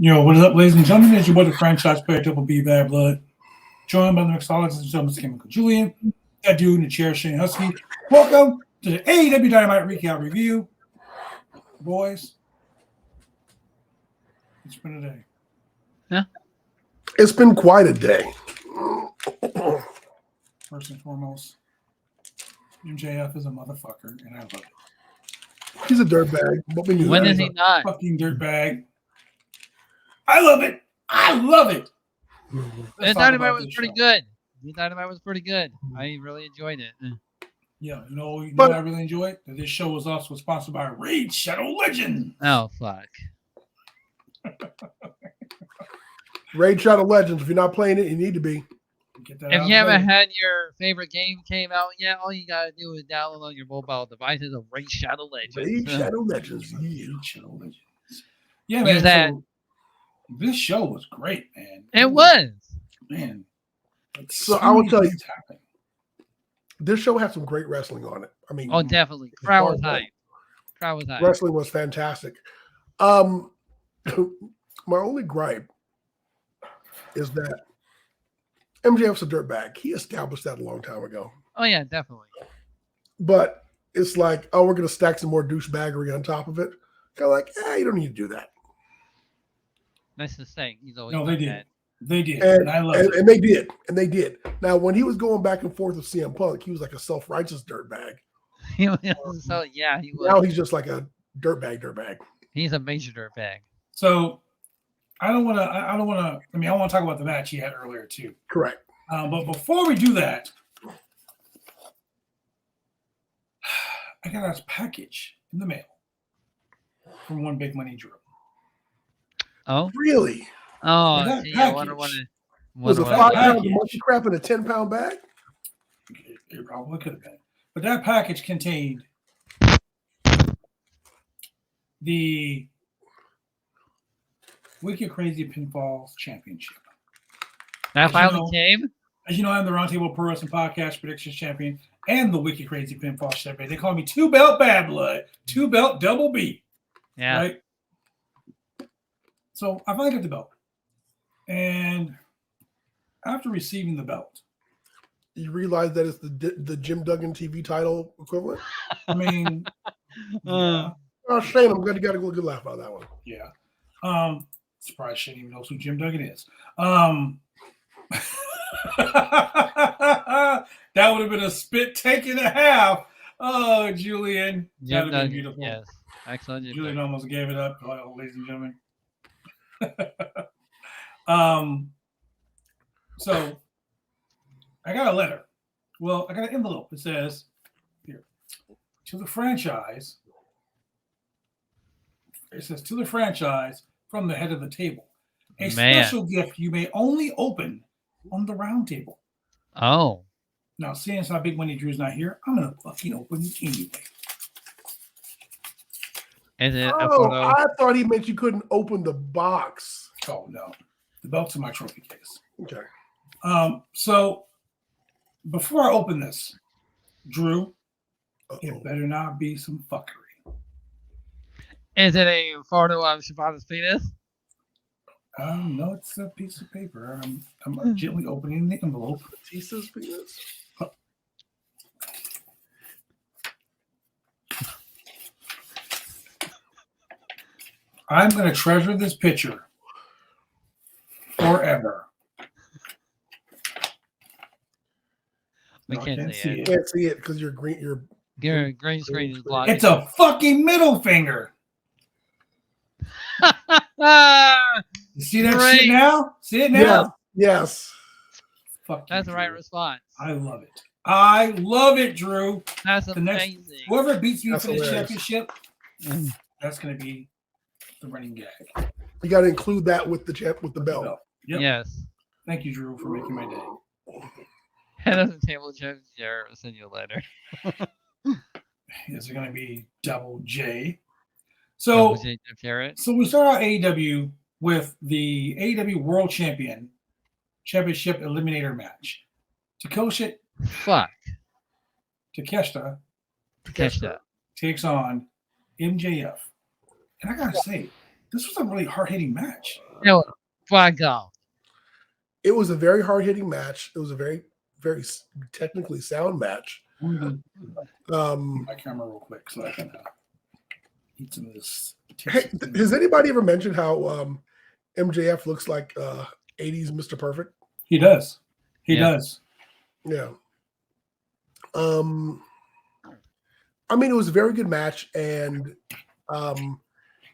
Yo, what is up, ladies and gentlemen? It's your boy, the franchise player, Triple B Bad Blood. Joined by the mixologist and gentlemen, Chemical Julian, that dude in the chair, Shane Husky. Welcome to the AEW Dynamite Recap Review. Boys, it's been a day. Yeah. It's been quite a day. First and foremost, MJF is a motherfucker, and I love it. He's a dirtbag. When is he not? Fucking dirtbag. I love it. I love it. The Dynamite was pretty good. The Dynamite was pretty good. I really enjoyed it. Yeah, you know what I really enjoyed? That this show was also sponsored by Raid Shadow Legends. Oh, fuck. Raid Shadow Legends. If you're not playing it, you need to be. If you haven't had your favorite game came out yet, all you gotta do is download on your mobile devices of Raid Shadow Legends. Raid Shadow Legends. Raid Shadow Legends. Yeah, man. So this show was great, man. It was. Man. So I will tell you, this show had some great wrestling on it. I mean, oh, definitely. Crowd was hype. Wrestling was fantastic. My only gripe is that MJF's a dirtbag. He established that a long time ago. Oh, yeah, definitely. But it's like, oh, we're going to stack some more douchebaggery on top of it. Kind of like, you don't need to do that. That's the thing. He's always they did. That. They did. And I love it. And they did. And they did. Now, when he was going back and forth with CM Punk, he was like a self-righteous dirtbag. He was. Now he's just like a dirtbag. He's a major dirtbag. So I want to talk about the match he had earlier too. Correct. But before we do that, I got a package in the mail from One Big Money Drew. Oh, really? Oh, gee, I wonder what was it 5 pounds of monkey crap in a 10-pound bag? It probably could have been. But that package contained the Wicked Crazy Pinfall Championship. That finally came? As you know, I'm the Roundtable Pro Wrestling Podcast Predictions Champion and the Wicked Crazy Pinfall Champion. They call me 2-belt Bad Blood, 2-belt Double B. Yeah. Right? So I finally got the belt. And after receiving the belt, you realize that it's the Jim Duggan TV title equivalent? I mean, yeah. Oh, Shane, I'm glad you got a good laugh out of that one. Yeah. Surprised Shane even knows who Jim Duggan is. That would have been a spit take and a half. Oh, Julian. That would have been beautiful. Yes. Excellent. Julian almost gave it up, ladies and gentlemen. So I got a letter. Well, I got an envelope. It says, here, to the franchise. It says, to the franchise from the head of the table. A special gift you may only open on the round table. Oh. Now, seeing as how Big Money Drew's not here, I'm going to fucking open it anyway. Is it I thought he meant you couldn't open the box. Oh, no. The belt's in my trophy case. Okay. So, before I open this, Drew, it better not be some fuckery. Is it a photo of Shibata's penis? No, it's a piece of paper. I'm gently opening the envelope. Batista's penis? I'm going to treasure this picture forever. We can't see it. You can't see it because your green screen is blocked. It's a fucking middle finger. You see that shit now? See it now? Yes. That's the right response. I love it. I love it, Drew. That's amazing. Whoever beats me for the championship, that's going to be the running gag. You got to include that with the belt. Yep. Yes. Thank you, Drew, for making my day. Head of the table, Jared will send you a letter. Is it going to be Double J? So we start out AEW with the AEW World Championship Eliminator match. Takeshita takes on MJF. And I got to say, this was a really hard-hitting match. No, by God. It was a very hard-hitting match. It was a very, very technically sound match. My camera real quick so I can eat some of this. Hey, has anybody ever mentioned how MJF looks like 80s Mr. Perfect? He does. He does. Yeah. I mean, it was a very good match, and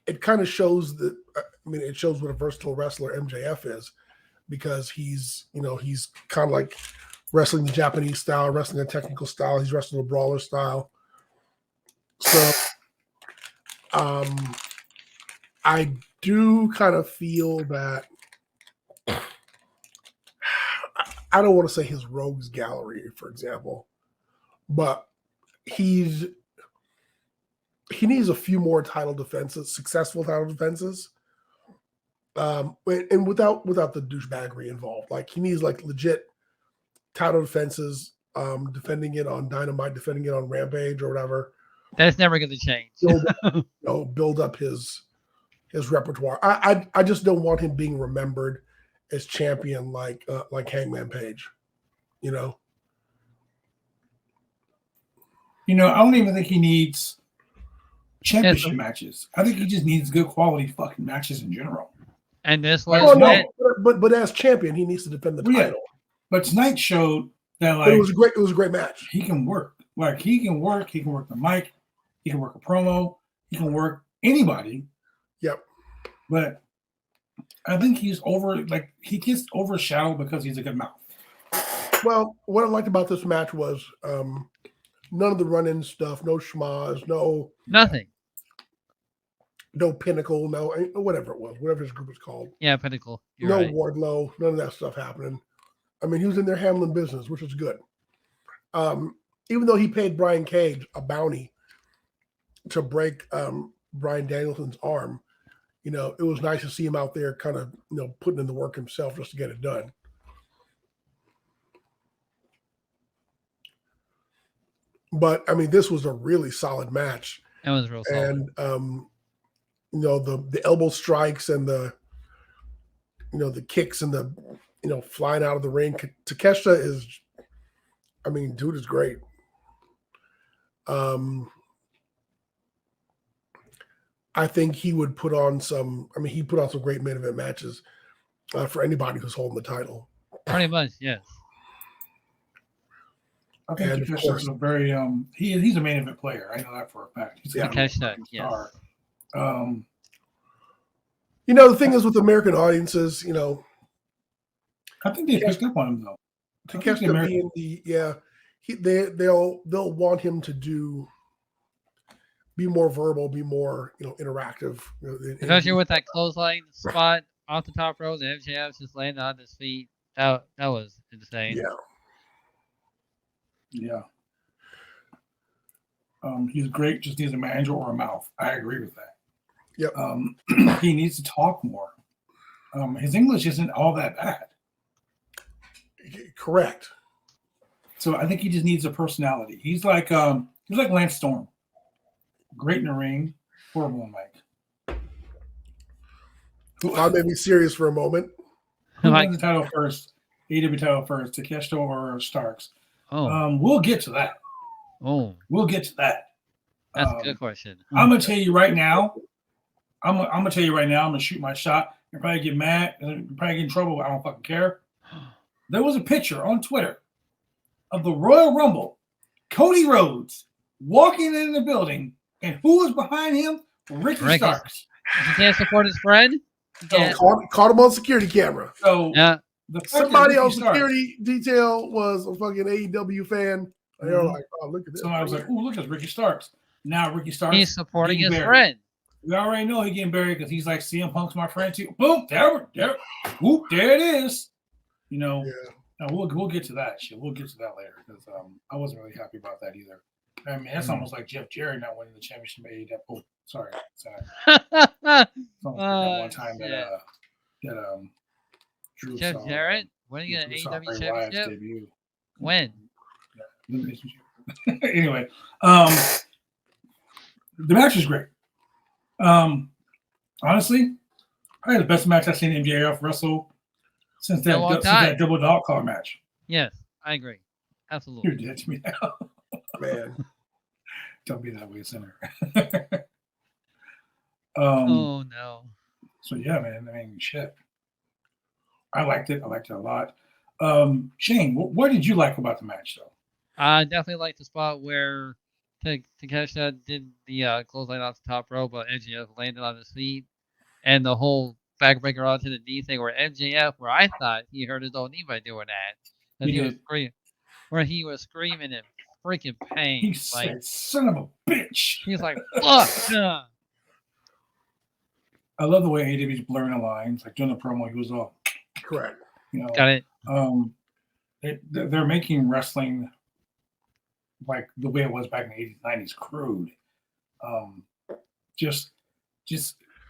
it kind of shows that. It shows what a versatile wrestler MJF is, because he's kind of like wrestling the Japanese style, wrestling a technical style. He's wrestling a brawler style. So, I do kind of feel that. I don't want to say his rogues gallery, for example, but he needs a few more title defenses, successful title defenses, and without the douchebaggery involved. Like, he needs like legit title defenses, defending it on Dynamite, defending it on Rampage or whatever. That's never going to change. Build up his repertoire. I just don't want him being remembered as champion like Hangman Page, I don't even think he needs championship matches. I think he just needs good quality fucking matches in general. And this was but as champion, he needs to defend the title. But tonight showed that it was a great match. He can work. Like, he can work the mic, he can work a promo, he can work anybody. Yep. But I think he gets overshadowed because he's a good mouth. Well, what I liked about this match was none of the run-in stuff, no schmaz, nothing. No Pinnacle, no whatever it was, whatever his group was called. Yeah, Pinnacle. No right. Wardlow, none of that stuff happening. He was in there handling business, which was good. Even though he paid Brian Cage a bounty to break Bryan Danielson's arm, it was nice to see him out there kind of, putting in the work himself just to get it done. But, this was a really solid match. It was real solid. And, the elbow strikes and the kicks and the, flying out of the ring. Takeshita is, dude is great. I think he would put on some great main event matches for anybody who's holding the title. Pretty much, yes. I think Takeshi's a very he's a main event player. I know that for a fact. He's Takeshita, yes. The thing is with American audiences, I think they picked up on him though. Takeshita being they'll want him to be more verbal, be more interactive. Especially with that clothesline spot off the top rope, and MJF just laying on his feet. That was insane. Yeah. He's great. Just needs a manager or a mouth. I agree with that. Yep. He needs to talk more. His English isn't all that bad. Correct. So I think he just needs a personality. He's like Lance Storm. Great in the ring, horrible on mic. I may be serious for a moment. Who wins the title first? AEW title first, Takeshita or Starks? Oh. We'll get to that. Oh. We'll get to that. That's a good question. I'm gonna tell you right now. I'm gonna shoot my shot and probably get mad and probably get in trouble. I don't fucking care. There was a picture on Twitter of the Royal Rumble, Cody Rhodes walking in the building, and who was behind him? Ricky Starks. He can't support his friend. Caught him on security camera. So yeah. Somebody on security detail was a fucking AEW fan. And they're like, oh, look at this. Somebody was like, oh, look at Ricky Starks. Now Ricky Starks. He's supporting his friend. We already know he's getting buried because he's like, CM Punk's my friend too. Boom, there it is. Now we'll get to that shit. We'll get to that later because I wasn't really happy about that either. That's almost like Jeff Jarrett not winning the championship. Oh, sorry. That one time that Drew Jeff Jarrett winning an AEW championship. Debut. When? Yeah. Anyway, the match is great. I Honestly, probably the best match I've seen MJF wrestle since that double dog collar match. Yes, I agree. Absolutely. You're dead to me now. Man. Don't be that way, Sinner. Oh, no. So, yeah, man. I mean, shit. I liked it. I liked it a lot. Shane, what did you like about the match, though? I definitely like the spot where Takeshita did the clothesline off the top rope, but MJF landed on his feet. And the whole backbreaker onto the knee thing where MJF, where I thought he hurt his own knee by doing that. He was screaming, where he was screaming in freaking pain. He said, son of a bitch. He's like, fuck. I love the way AEW's blurring the lines. Like during the promo, he was all correct. Got it. They're making wrestling like the way it was back in the 80s, 90s, crude. Just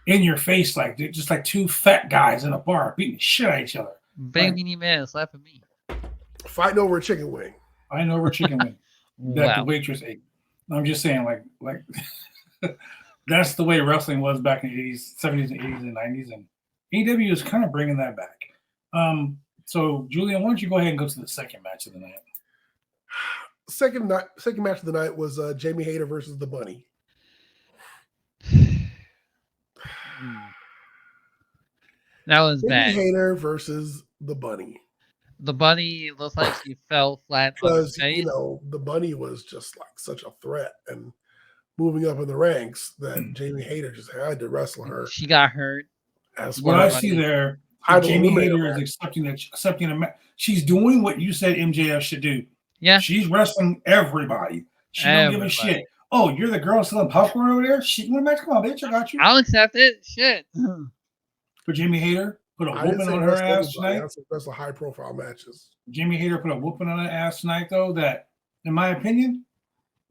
in your face, like just like two fat guys in a bar beating the shit out of each other. Big meanie man slapping me. Fighting over a chicken wing. Fighting over a chicken wing that the waitress ate. I'm just saying, like that's the way wrestling was back in the 80s, 70s, and 80s and 90s, and AEW is kind of bringing that back. So, Julian, why don't you go ahead and go to the second match of the night? Second match of the night was Jamie Hayter versus the Bunny. That was bad. Jamie Hayter versus the Bunny. The Bunny looks like she fell flat on his face. The Bunny was just like such a threat and moving up in the ranks that Jamie Hayter just had to wrestle her. She got hurt. What I see there, Jamie Hayter is accepting a match. She's doing what you said MJF should do. Yeah. She's wrestling everybody. She don't give a shit. Oh, you're the girl selling popcorn over there? Shit, you want a match? Come on, bitch, I got you. I'll accept it. Shit. For Jamie Hayter, put a whooping on her ass tonight. That's a high-profile matches. Jamie Hayter put a whooping on her ass tonight, though, that, in my opinion,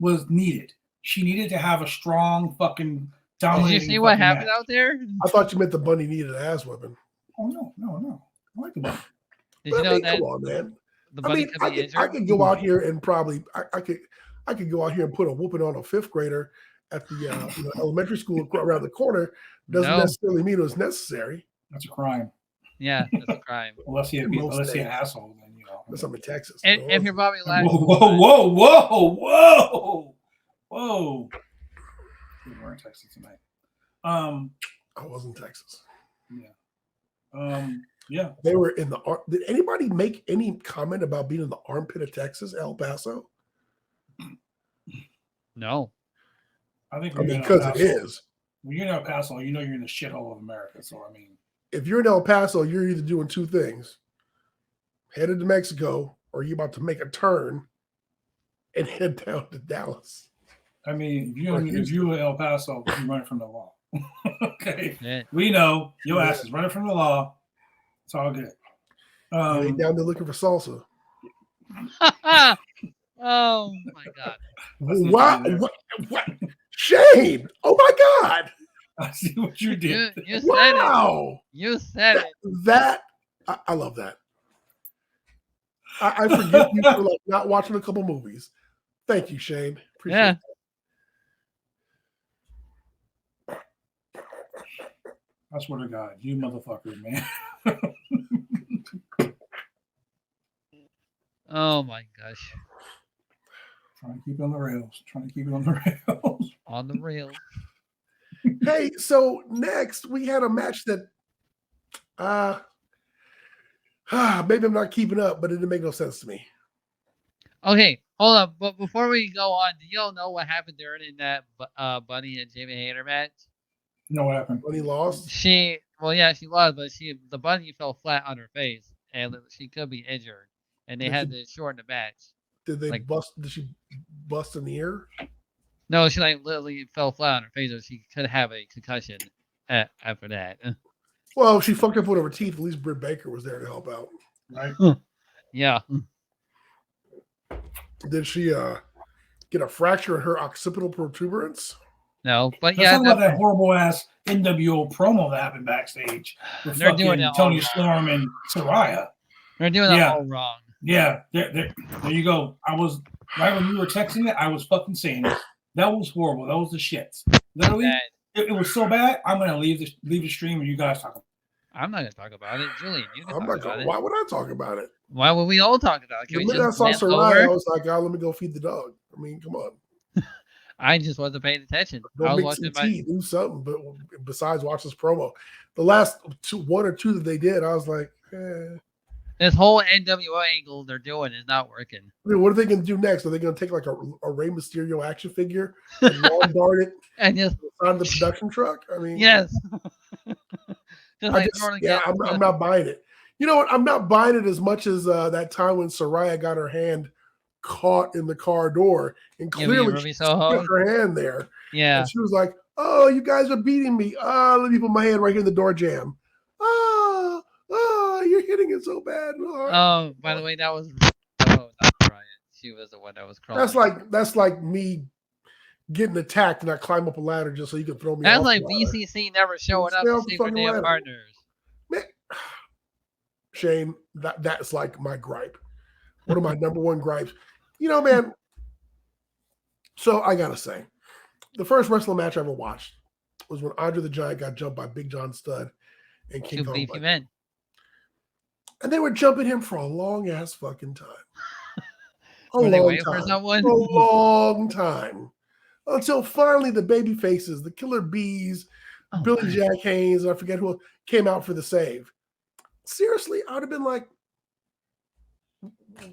was needed. She needed to have a strong fucking dominating. Did you see what happened out there? I thought you meant the Bunny needed an ass whipping. Oh, no. I like the Bunny. Did you know that? Come on, man. The Bunny I could go out here and probably I could go out here and put a whooping on a fifth grader at the elementary school around the corner. Doesn't necessarily mean it was necessary. That's a crime. Yeah, that's a crime. Unless you're an asshole, then That's up in Texas. And if you're Bobby Lashley. Whoa. We were in Texas tonight. I was in Texas. Yeah. Yeah. They were in the. Did anybody make any comment about being in the armpit of Texas, El Paso? No. I think because it is. When you're in El Paso, you know you're in the shithole of America. So I mean, if you're in El Paso, you're either doing two things: headed to Mexico, or you're about to make a turn and head down to Dallas. I mean, if you're in El Paso, you're running from the law. Okay, yeah. We know your ass is running from the law. It's all good. You ain't down there looking for salsa. Oh my God! What? Shane! Oh my God! I see what you did. You said it. You said it. That I love that. I forgive you for not watching a couple movies. Thank you, Shane. Appreciate it. I swear to God, you motherfucker, man. Oh my gosh. Trying to keep it on the rails. On the rails. Hey, so next we had a match that maybe I'm not keeping up, but it didn't make no sense to me. Okay, hold on. But before we go on, do y'all know what happened during that Bunny and Jamie Hayter match? No, what happened? Bunny lost? She lost, but the Bunny fell flat on her face, and she could be injured, and they had to shorten the match. Did they bust? Did she bust in the ear? No, she literally fell flat on her face, so she could have a concussion after that. Well, she fucked up one of her teeth. At least Britt Baker was there to help out, right? Yeah. Did she get a fracture in her occipital protuberance? No, but let's talk about that horrible ass NWO promo that happened backstage with they're doing Tony Storm and Saraya. They're doing that all wrong. Yeah, there you go. I was right when you were texting it. I was fucking saying it. That was horrible. That was the shits. Literally, it was so bad. I'm gonna leave the stream and you guys talk about it. I'm not gonna talk about it. Julian, you can I'm talk not about gonna. it. Why would I talk about it? Why would we all talk about it? Can The we minute I just saw glance Saraya, I over? was like, oh, let me go feed the dog. I mean, come on. I just wasn't paying attention. I Go was make some watching tea, do something. But besides watch this promo, the last one or two that they did, I was like, this whole NWO angle they're doing is not working. I mean, what are they going to do next? Are they going to take like a Rey Mysterio action figure and lawn dart it And just on the production truck? I mean, yes. I'm not buying it. You know what? I'm not buying it as much as that time when Saraya got her hand caught in the car door and clearly she put her hand there. Yeah. And she was like, oh, you guys are beating me. Let me put my hand right here in the door jamb. Oh, you're hitting it so bad. Oh, by the way, that was not Ryan. She was the one that was crawling. That's like me getting attacked and I climb up a ladder just so you can throw me That's off like the ladder. BCC never showing up to see their damn partners. Man, Shane, that's like my gripe. One of my number one gripes. You know, man, so I gotta say, the first wrestling match I ever watched was when Andre the Giant got jumped by Big John Studd and King Kong. And they were jumping him for a long ass fucking time. A long time. Until finally the baby faces, the Killer Bees, Billy Jack Haynes, I forget who came out for the save. Seriously, I would have been like,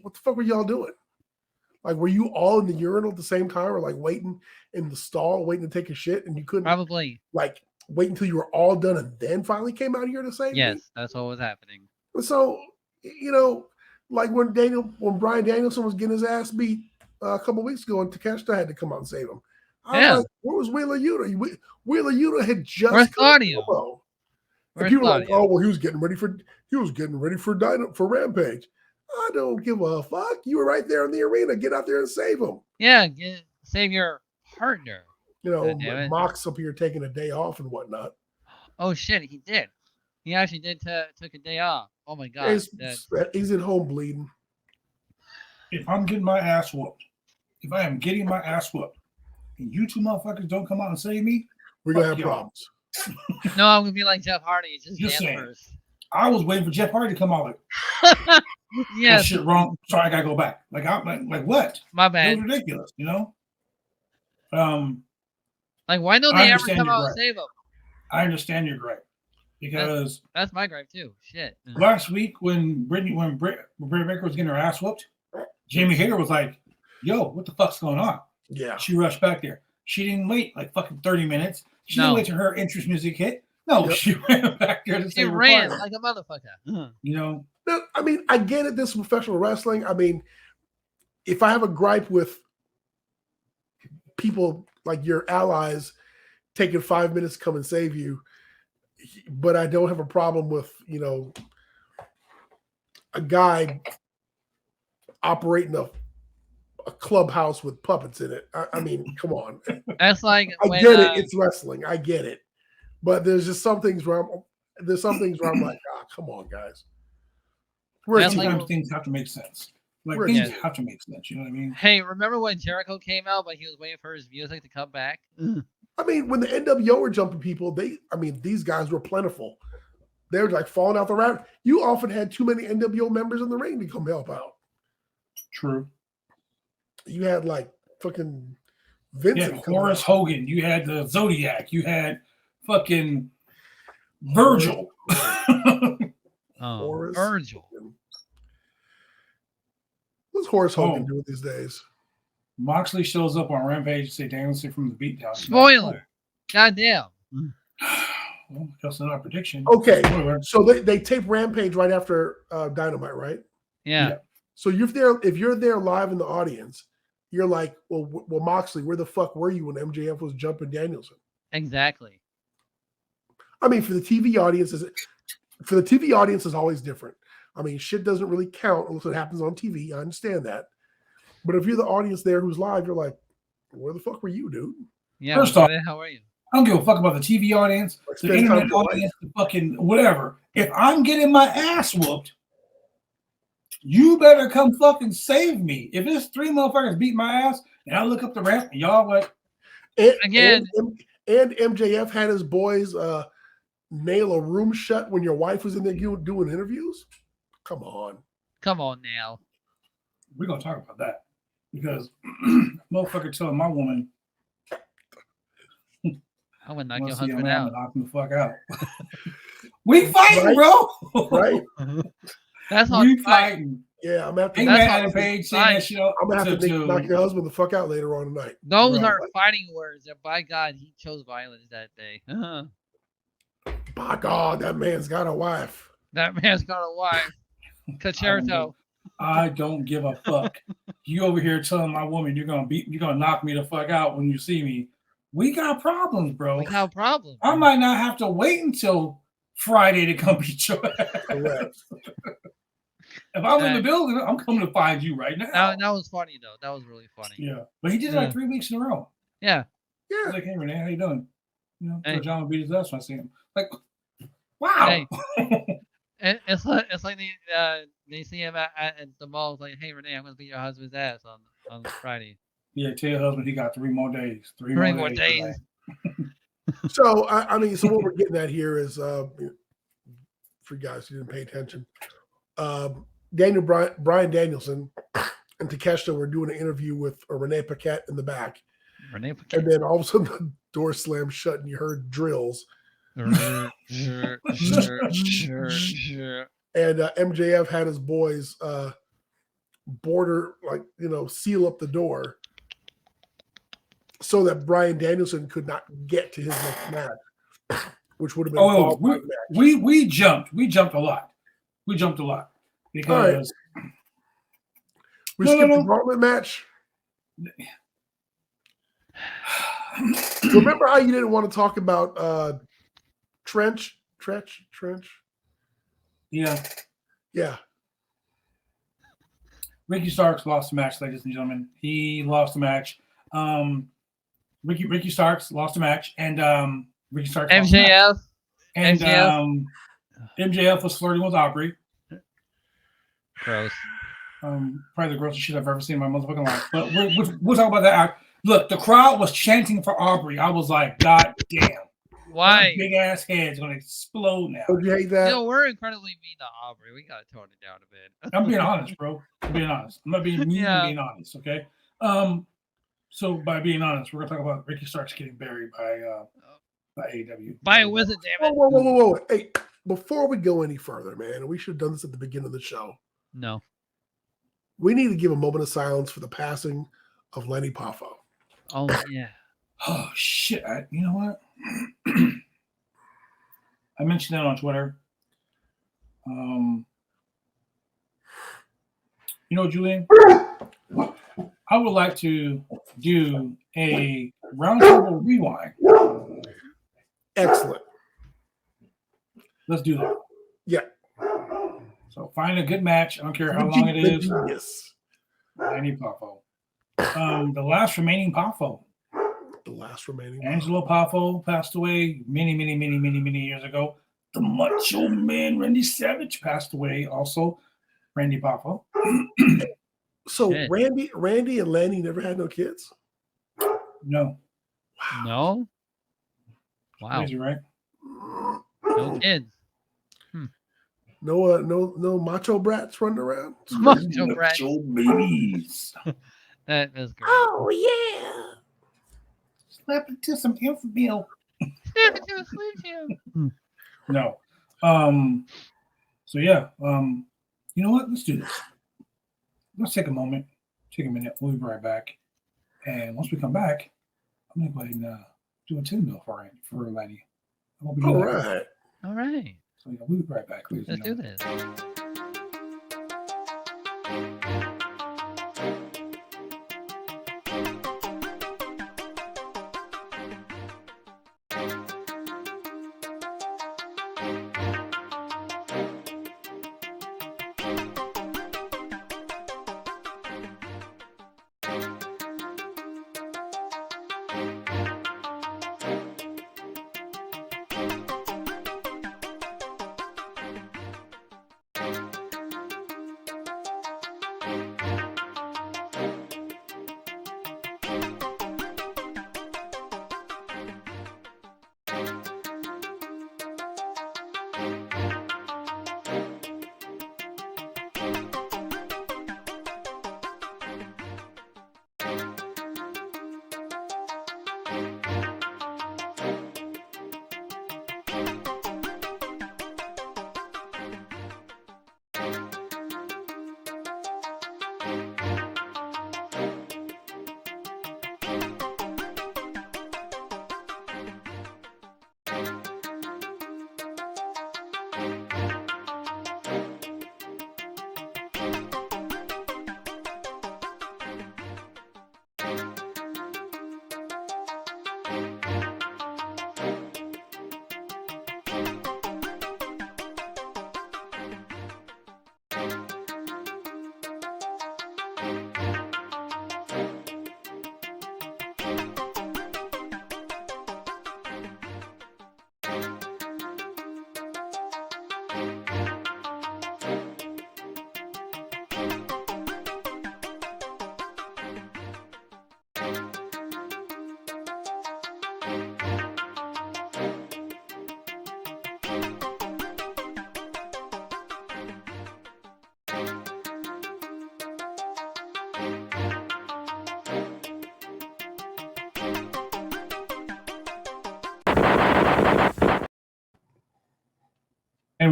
what the fuck were y'all doing? Like, were you all in the urinal at the same time or like waiting in the stall, waiting to take a shit and you couldn't probably like wait until you were all done and then finally came out here to save me? Yes, that's what was happening. So, you know, like when Bryan Danielson was getting his ass beat a couple weeks ago and Takeshita had to come out and save him. I was like, where was Wheeler Yuta? Wheeler Yuta had just come out. And people were like, oh, well, he was getting ready for Rampage. I don't give a fuck. You were right there in the arena. Get out there and save him. Yeah, save your partner. You know, Mox up here taking a day off and whatnot. Oh shit, he did. He actually did took a day off. Oh my god, he's at home bleeding. If I'm getting my ass whooped, if I am getting my ass whooped, and you two motherfuckers don't come out and save me, we're gonna have problems. No, I'm gonna be like Jeff Hardy. Just saying. I was waiting for Jeff Hardy to come out. Like, yes. Shit wrong. Sorry, I gotta go back. Like I'm like what? My bad. It was ridiculous, you know. Like why don't they ever come out and save him? I understand your gripe because that's my gripe too. Shit. Last week when Britt Baker was getting her ass whooped, Jamie Hager was like, "Yo, what the fuck's going on?" Yeah. She rushed back there. She didn't wait like fucking 30 minutes. She didn't wait till her entrance music hit. No, she ran back there to save her ran partner. like a motherfucker. You know. No, I mean, I get it. This is professional wrestling. I mean, if I have a gripe with people like your allies taking 5 minutes to come and save you, but I don't have a problem with, you know, a guy operating a clubhouse with puppets in it. I mean, come on. That's like I get it. It's wrestling. I get it. But there's just some things where I'm like, come on, guys. Sometimes things have to make sense. Like things have to make sense. You know what I mean? Hey, remember when Jericho came out, but he was waiting for his music to come back? I mean, when the NWO were jumping people, these guys were plentiful. They were like falling out the raft. You often had too many NWO members in the ring to come help out. True. You had like fucking Vincent. Yeah, Horace Hogan. You had the Zodiac. You had fucking Virgil. Virgil. What's Horace Hogan doing these days? Moxley shows up on Rampage to say Danielson from the beatdown. Spoiler. Goddamn. Well, that's not a prediction. Okay. So they tape Rampage right after Dynamite, right? Yeah. So if you're there live in the audience, you're like, well, Moxley, where the fuck were you when MJF was jumping Danielson? Exactly. I mean, for the TV audience, is always different. I mean, shit doesn't really count unless it happens on TV. I understand that. But if you're the audience there who's live, you're like, where the fuck were you, dude? Yeah. First off, how are you? I don't give a fuck about the TV audience, the internet audience, the fucking whatever. If I'm getting my ass whooped, you better come fucking save me. If it's 3 motherfuckers beat my ass and I look up the ramp and y'all like, And MJF had his boys nail a room shut when your wife was in there doing interviews? Come on. Come on now. We're going to talk about that because motherfucker telling my woman, I'm going to knock your husband I'm out. gonna knock him the fuck out. We fighting, bro. Right? That's how We fighting. Yeah, I'm going to Hey, have to, man, Adam Page saying that shit. I'm gonna have to knock your husband the fuck out later on tonight. Those Bro. are fighting words, and by God, he chose violence that day. By God, that man's got a wife. That man's got a wife. Concerto. I don't give a fuck. You over here telling my woman you're gonna knock me the fuck out when you see me. We got problems, bro. We got problems. I might not have to wait until Friday to come beat your ass. Correct. If I'm in the building, I'm coming to find you right now. That was funny though. That was really funny. Yeah, but he did it like 3 weeks in a row. Yeah. Yeah. I was like, hey Renee, how you doing? You know, Hey. John beat his ass when I see him. Like, wow. Hey. It's like they see him at the mall. It's like, hey Renee, I'm gonna beat your husband's ass on Friday. Yeah, tell your husband he got 3 more days. 3 more days. So I mean, so what we're getting at here is, for you guys who didn't pay attention, Brian Danielson and Takeshita were doing an interview with Renee Paquette in the back. Renee Paquette. And then all of a sudden the door slammed shut and you heard drills. And MJF had his boys seal up the door so that Brian Danielson could not get to his next match, which would have been we jumped a lot. We jumped a lot because we skipped the gauntlet match. Remember how you didn't want to talk about Trench? Yeah. Ricky Starks lost the match, ladies and gentlemen. He lost the match. Ricky Starks lost the match, and Ricky Starks MJF. And MJF was flirting with Aubrey. Gross. Probably the grossest shit I've ever seen in my motherfucking life. But we'll talk about that. Look, the crowd was chanting for Aubrey. I was like, God damn. Why? Big ass head's gonna explode now. Would you hate that? We're incredibly mean to Aubrey. We gotta tone it down a bit. I'm being honest, bro. I'm being honest. I'm not being mean. I'm being honest. Okay. So by being honest, we're gonna talk about Ricky Starks getting buried by AEW. By a wizard, damn it. Whoa. Hey, before we go any further, man, we should have done this at the beginning of the show. No. We need to give a moment of silence for the passing of Lenny Poffo. Oh yeah. Oh shit! You know what? I mentioned that on Twitter. You know, Julian, I would like to do a roundtable rewind. Excellent. Let's do that. Yeah. So find a good match. I don't care how long it is. Yes. Lenny Poffo. The last remaining Poffo. Angelo Poffo passed away many years ago. The Macho Man Randy Savage passed away also. Randy Poffo. So Randy and Lanny never had no kids? No. Wow. No? Wow. Crazy, right? No kids. No macho brats running around? Macho brats. Macho babies. That's great. Oh, yeah. Slap it to some infidel. No. So yeah. You know what? Let's do this. Let's take a moment. Take a minute. We'll be right back. And once we come back, I'm gonna go ahead and do a 10 bill for Lenny. All right. So yeah, we'll be right back, please. Let's do this.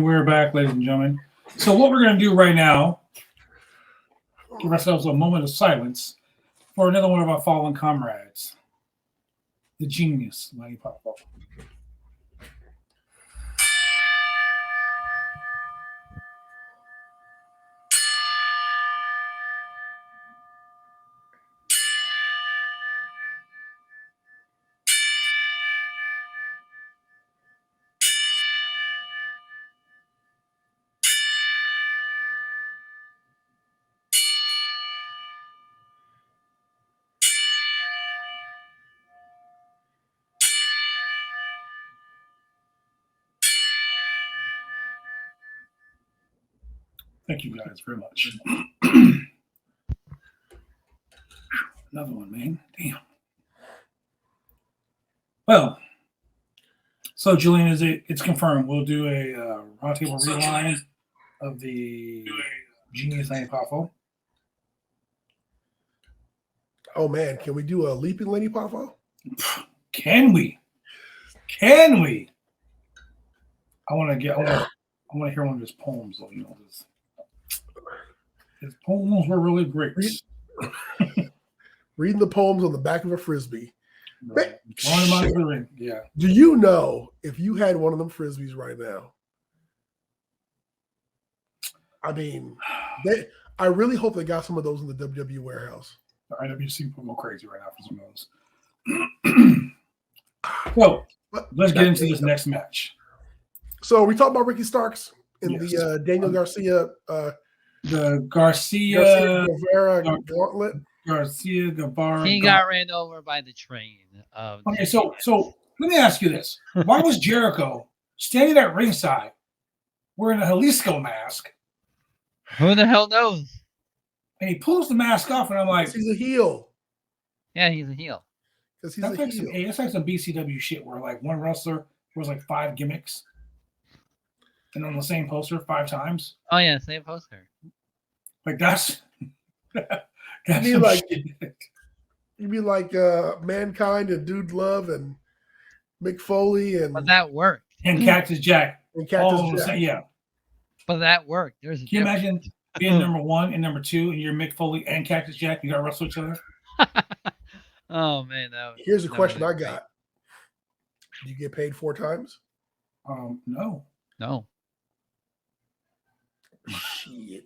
we're back, ladies and gentlemen. So what we're going to do right now, give ourselves a moment of silence for another one of our fallen comrades, the genius, Mighty Papa. Thank you guys very much. Another one, man. Damn. Well, so Julian, it's confirmed. We'll do a roundtable rewind of the Genius Lenny Poffo. Oh man, can we do a leaping Lenny Poffo? Can we? Can we? I want to hear one of his poems, though. You know, his poems were really great. Reading the poems on the back of a frisbee. Right. Yeah. Do you know if you had one of them frisbees right now? I mean, I really hope they got some of those in the WWE warehouse. The IWC people go crazy right now for some of those. So let's get into this next match. So we talked about Ricky Starks in Yes. the Daniel Garcia, the Garcia Guevara gauntlet. Garcia Guevara. He got ran over by the train. Okay, so let me ask you this: why was Jericho standing at ringside wearing a Jalisco mask? Who the hell knows? And he pulls the mask off, and I'm like, he's a heel. Yeah, he's a heel. Because he's that's a like heel. that's like some BCW shit where like one wrestler was like 5 gimmicks, and on the same poster 5 times. Oh yeah, same poster. Like that's. You mean like Mankind and Dude Love and Mick Foley and But that worked. And Cactus Jack. And Cactus Jack. Yeah. But that worked. Can you imagine being number 1 and number 2 and you're Mick Foley and Cactus Jack? You got to wrestle each other? Oh man, here's a question I got. Do you get paid 4 times? No. No. Shit.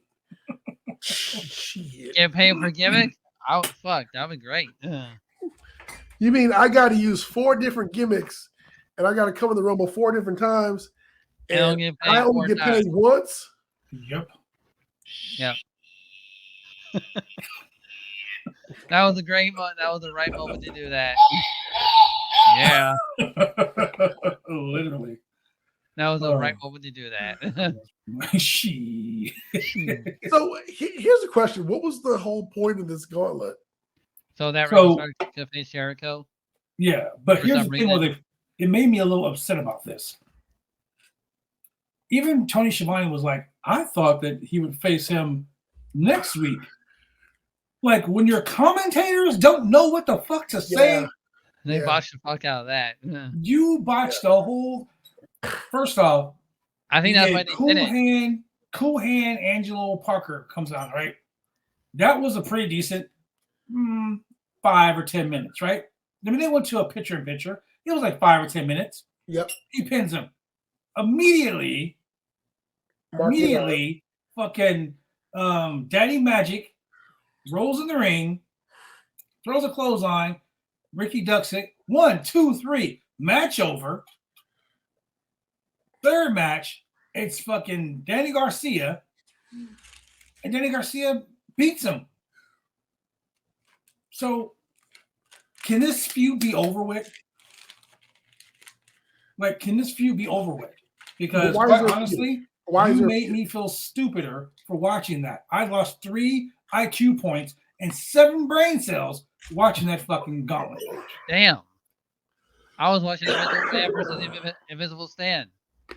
Shit. Get paid for gimmicks? Oh fuck, that'd be great. You mean I got to use 4 different gimmicks, and I got to come in the Rumble 4 different times, and I only get paid once? Yep. Yep. That was a great one. That was the right moment to do that. Yeah. Literally. That was the right moment to do that. So here's the question: what was the whole point of this gauntlet? So that really started to face Jericho. Yeah, but here's the thing: it made me a little upset about this. Even Tony Schiavone was like, "I thought that he would face him next week." Like when your commentators don't know what the fuck to say, they botched the fuck out of that. You botched the whole. First off, I think that's why they did it. Cool Hand Angelo Parker comes out, right? That was a pretty decent 5 or 10 minutes, right? I mean, they went to a picture-in-picture. It was like 5 or 10 minutes. Yep. He pins him. Immediately, fucking Daddy Magic rolls in the ring, throws a clothesline. Ricky ducks it. 1, 2, 3. Match over. Third match, it's fucking Danny Garcia, and Danny Garcia beats him. So, can this feud be over with? Like, can this feud be over with? Because, quite honestly, you made me feel stupider for watching that. I lost 3 IQ points and 7 brain cells watching that fucking gauntlet. Damn. I was watching Invisible Man versus Invisible Stan.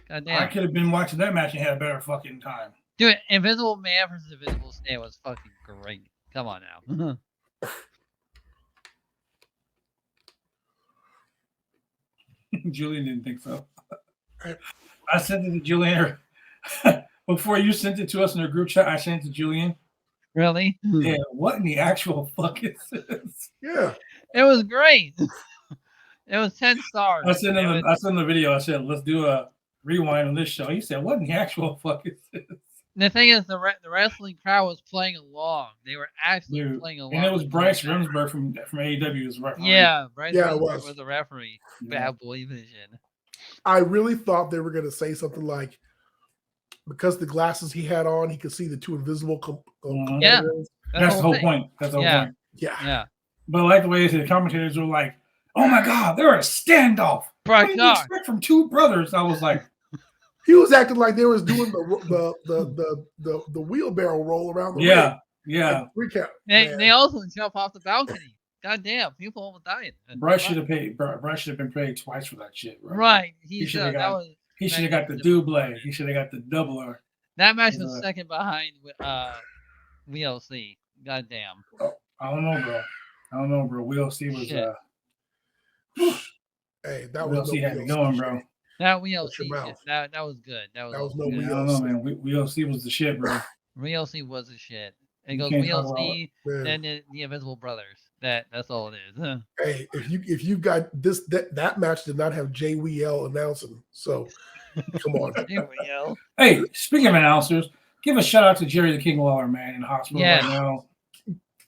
God damn. I could have been watching that match and had a better fucking time. Dude, Invisible Man versus Invisible Stan was fucking great. Come on now. Julian didn't think so. I said to Julian, before you sent it to us in the group chat, I sent it to Julian. Really? Yeah, what in the actual fuck is this? Yeah. It was great. It was 10 stars. I sent him the video. I said, let's do a rewind on this show. He said, what in the actual fuck is this? The thing is, the wrestling crowd was playing along. They were actually playing along. And it was Bryce Remsburg from AEW as referee. Yeah, Bryce Remsburg was the referee. Yeah. Bad Boy Vision. I really thought they were going to say something like, because the glasses he had on, he could see the two invisible competitors. Yeah. That's the whole point. That's the whole point. Yeah. But I like the way the commentators were like, oh my God, they're a standoff. What do you expect from two brothers? I was like, he was acting like they was doing the wheelbarrow roll around the ring. Yeah. Recap. They also jump off the balcony. God damn, people almost died. Bryce should have been paid twice for that shit. Right. He should have got the double. He should have got the doubler. That match was second behind WLC. God damn. I don't know, bro. WLC was hey, that was WLC had it going, bro. That WLC, that was good. That was no WLC. I don't know, man. WLC was the shit, bro. WLC was the shit. It goes WLC, then the Invisible Brothers. That's all it is. Huh? Hey, if you got this, that match did not have JWL announcing, so come on. JWL. Hey, speaking of announcers, give a shout out to Jerry the King Lawler, man, in the hospital right now.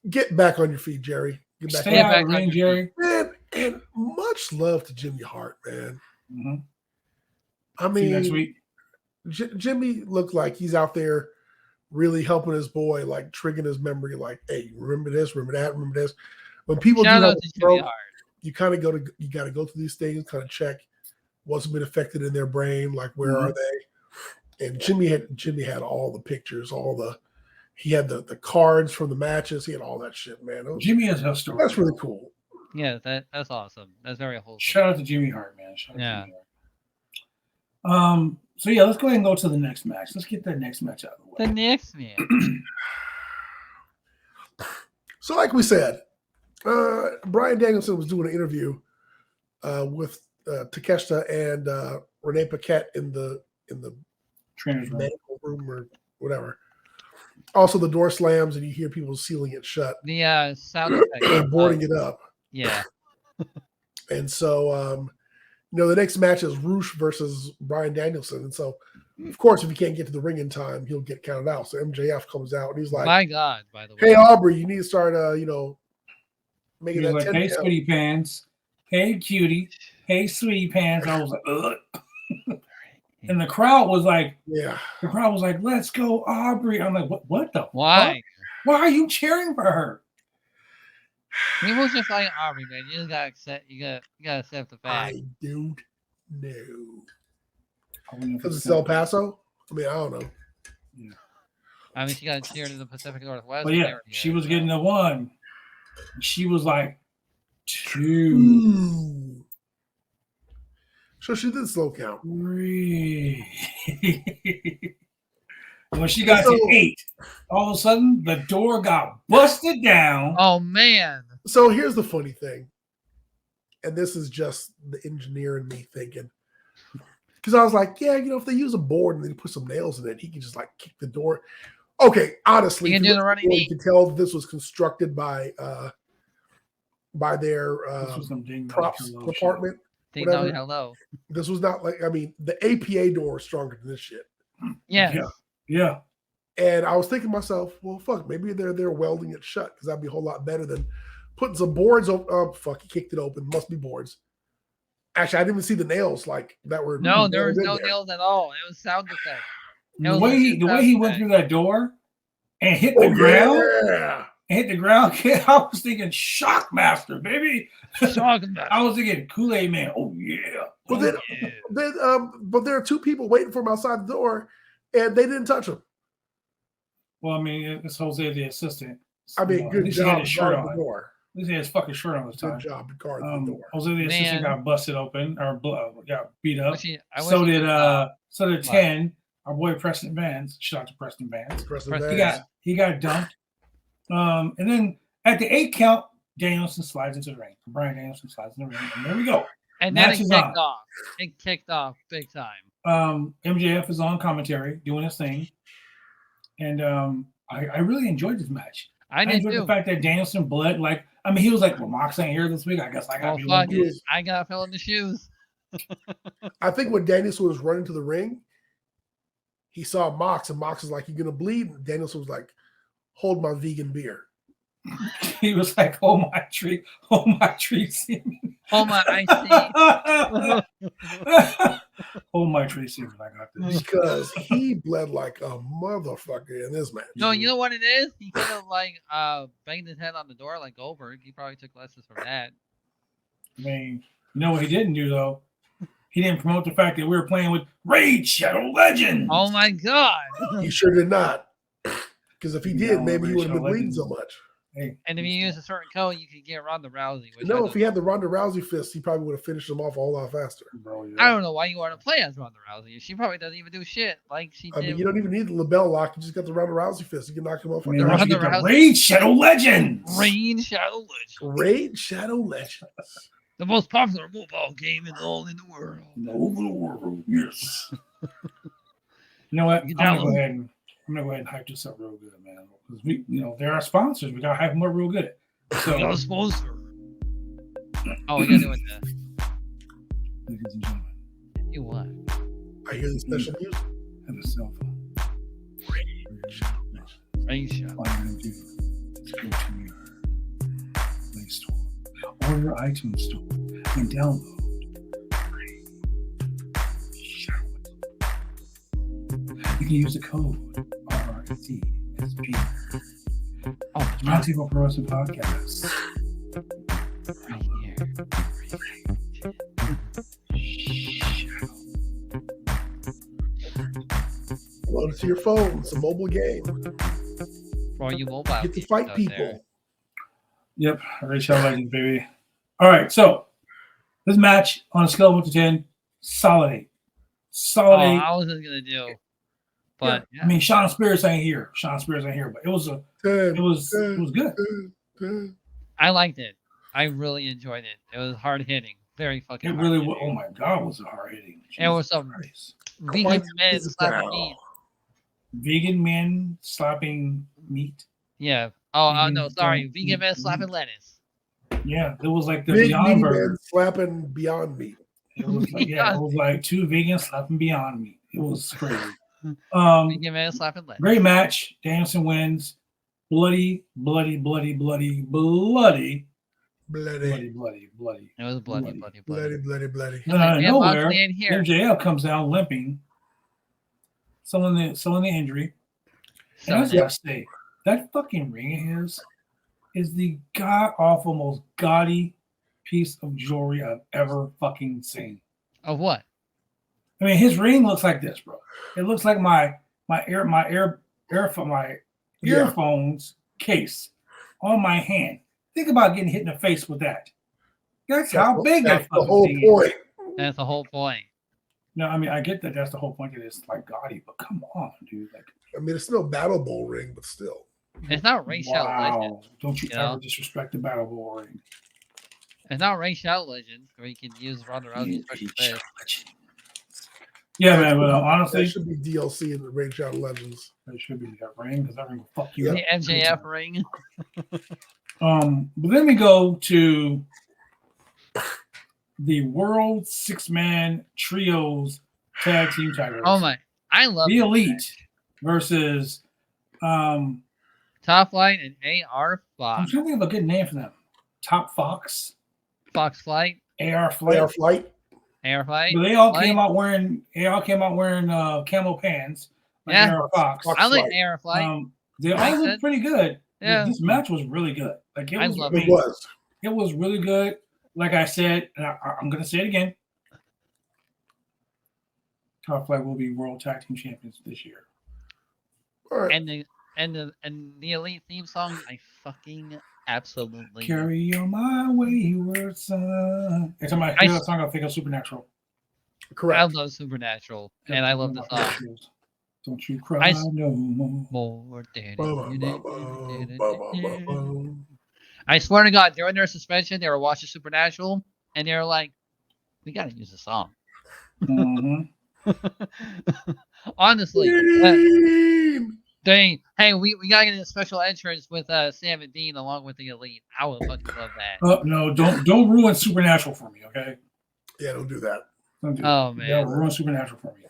Get back on your feet, Jerry. Stay out of the ring, Jerry. Man, and much love to Jimmy Hart, man. Mm-hmm. I mean, Jimmy looked like he's out there really helping his boy, like triggering his memory, like, hey, remember this, remember that, remember this. When people do have a stroke, you kind of got to go through these things, kind of check what's been affected in their brain, like where are they? And Jimmy had all the pictures, he had the cards from the matches, he had all that shit, man. Jimmy has a story. That's really cool. Yeah, that's awesome. That's very wholesome. Shout out to Jimmy Hart, man. So yeah, let's go ahead and go to the next match. Let's get that next match out of the way. The next match. So, like we said, Bryan Danielson was doing an interview with Takeshita and Renee Paquette in the trainer's medical room or whatever. Also, the door slams and you hear people sealing it shut. The sound effect. Boarding it up. Yeah. And so, the next match is Roosh versus Bryan Danielson. And so, of course, if he can't get to the ring in time, he'll get counted out. So MJF comes out and he's like, my God, by the way. Hey, Aubrey, you need to start, making that 10 hey, sweetie pants. Hey, cutie. Hey, sweetie pants. I was like, ugh. And the crowd was like, let's go, Aubrey. I'm like, what the Why? Fuck? Why are you cheering for her? People's just like Aubrey, man. You just gotta accept. You gotta accept the fact. I don't know. Because it's El Paso. I mean, I don't know. Yeah. I mean, she got cheered in the Pacific Northwest. But yeah, she was getting the 1. She was like 2. So she did slow count. 3. When she got to 8, all of a sudden the door got busted down. Oh man! So here's the funny thing, and this is just the engineer and me thinking, because I was like, if they use a board and they put some nails in it, he can just like kick the door. Okay, honestly, you can tell this was constructed by their props department. Hello. This was not the APA door is stronger than this shit. Yeah. And I was thinking to myself, well, fuck, maybe they're welding it shut because that'd be a whole lot better than putting some boards open. Oh, fuck, he kicked it open. Must be boards. Actually, I didn't even see the nails that were. No, there was no nails at all. It was sound effect. The way he went through that door and hit the ground. Yeah. And hit the ground. I was thinking Shockmaster, baby. Shockmaster. I was thinking Kool-Aid Man. Oh yeah. But there are 2 people waiting for him outside the door. And they didn't touch him. Well, I mean, it's Jose the assistant. I mean, good job. He had his shirt on. The door. At least he had his fucking shirt on this time. Good job to guard the door. Jose the assistant got busted open or got beat up. So did 10. Our boy Preston Vance. Shout out to Preston Vance. He got dumped. And then at the 8 count, Danielson slides into the ring. Bryan Danielson slides in the ring, and there we go. And then it kicked off. It kicked off big time. MJF is on commentary doing his thing, and I really enjoyed this match. I enjoyed did the fact that Danielson bled. Like, I mean, he was like, "Well, Mox ain't here this week. I guess I gotta be fuck one." it. I gotta fill in the shoes. I think when Danielson was running to the ring, he saw Mox, and Mox was like, "You gonna bleed?" And Danielson was like, "Hold my vegan beer." He was like, "Oh my tree semen. Oh my, I Oh my tree semen. I got this." Because he bled like a motherfucker in this match. No, you know what it is? He could have like banged his head on the door like Goldberg. He probably took lessons from that. I mean, you know what he didn't do though? He didn't promote the fact that we were playing with Raid Shadow Legends. Oh my god! He sure did not. Because if he did, maybe he wouldn't have been bleeding Legends. so much. Hey, And if you use a certain code, you could get Ronda Rousey. Which No, if he had the Ronda Rousey fist, he probably would have finished him off a whole lot faster. bro, yeah. I don't know why you want to play as Ronda Rousey. She probably doesn't even do shit like she I did. mean, you don't even need the label lock. You just got the Ronda Rousey fist. You can knock him off. I mean, The once you Ronda get the Rousey- Raid Shadow Legends. Rain Shadow Legends. Raid Shadow Legends. The most popular mobile game in all in the world. Over the world, yes. You know what? I'm gonna go ahead and hype this up real good, man. Because we, they're our sponsors. We gotta hype them up real good. So, We got a sponsor. Oh, we gotta do it then. ladies and gentlemen, If you want. I hear the special music. have a cell phone. Rain Shadow. All you're gonna do is go to your Play Store or your iTunes Store and download Shadow. You can use the code RRCSP. Oh, Roundtable Pro Wrestling Podcast. right here. Load it to your phone. It's a mobile game. For all you mobile Get to gamers fight out people. there. Yep, Rachel Legends, baby. All right, so this match on a scale of 1 to 10, solid 8. Solid 8. I was just gonna do, but I mean, Sean Spears ain't here, but it was good. I liked it. I really enjoyed it. It was hard hitting, very fucking. It really hard-hitting. was. Oh my God, was it hard hitting? It was some vegan men slapping meat. Vegan men slapping meat. Yeah. Oh, Vegan no, sorry. slapping Vegan men meat. slapping lettuce. Yeah, it was like the Big Beyond meaty Burger. man slapping Beyond Meat. It was like, it was like 2 vegans slapping Beyond Meat. It was crazy. Vegan men slapping lettuce. Great match. Danielson wins. Bloody. It was bloody. No, out of Man, nowhere, Moxley ain't here. MJF comes down limping, selling the injury. So, And I just gotta say, that fucking ring of his is the god awful, most gaudy piece of jewelry I've ever fucking seen. of what? I mean, his ring looks like this, bro. It looks like my earphones case on my hand. Think about getting hit in the face with that. That's how big that That's the fucking whole thing point. is. That's the whole point. No, I mean, I get that that's the whole point. That it's like gaudy, but come on, dude. Like, I mean, it's no Battle Bowl ring, but still. It's not Ray Shadow Legend. Don't you You know? ever disrespect the Battle Bowl ring. It's not Ray Shadow Legend where you can use Ronda Rousey's special fist. Yeah, man, but That honestly, should be DLC in the Raid Shadow Legends. it should be that ring because that ring will fuck you Yeah. up. The MJF ring. But then we go to the World 6-Man Trios Tag Team titles. Oh my! I love The this Elite match. versus Top Flight and AR I'm Fox. trying to think of a good name for them. Top Fox, Fox Flight. AR Flight. Air Flight. AR Flight. But they all Flight. came out wearing camo pants. Like Yeah. AR Fox. Fox I like Flight. AR Flight. They all Makes looked sense. pretty good. Yeah. This match was really good. Like it I was. love It was. It was really good. Like I said, and I'm going to say it again. Top Flight will be World Tag Team Champions this year. All right. And the Elite theme song, I fucking absolutely. Carry on my wayward son. Every time I hear that song, I think of Supernatural. I Correct. love Supernatural, and I love the song. Don't you cry no more. More than Ba-ba-ba-ba-ba-ba-ba. I swear to God, during their suspension, they were watching Supernatural, and they were like, "We gotta use the song." Mhm. Honestly, Dean! dang. Hey, we gotta get a special entrance with Sam and Dean along with the Elite. I would fucking love that. No, don't ruin Supernatural for me, okay? Yeah, don't do that. Don't do Oh that. man, Don't ruin Supernatural for me.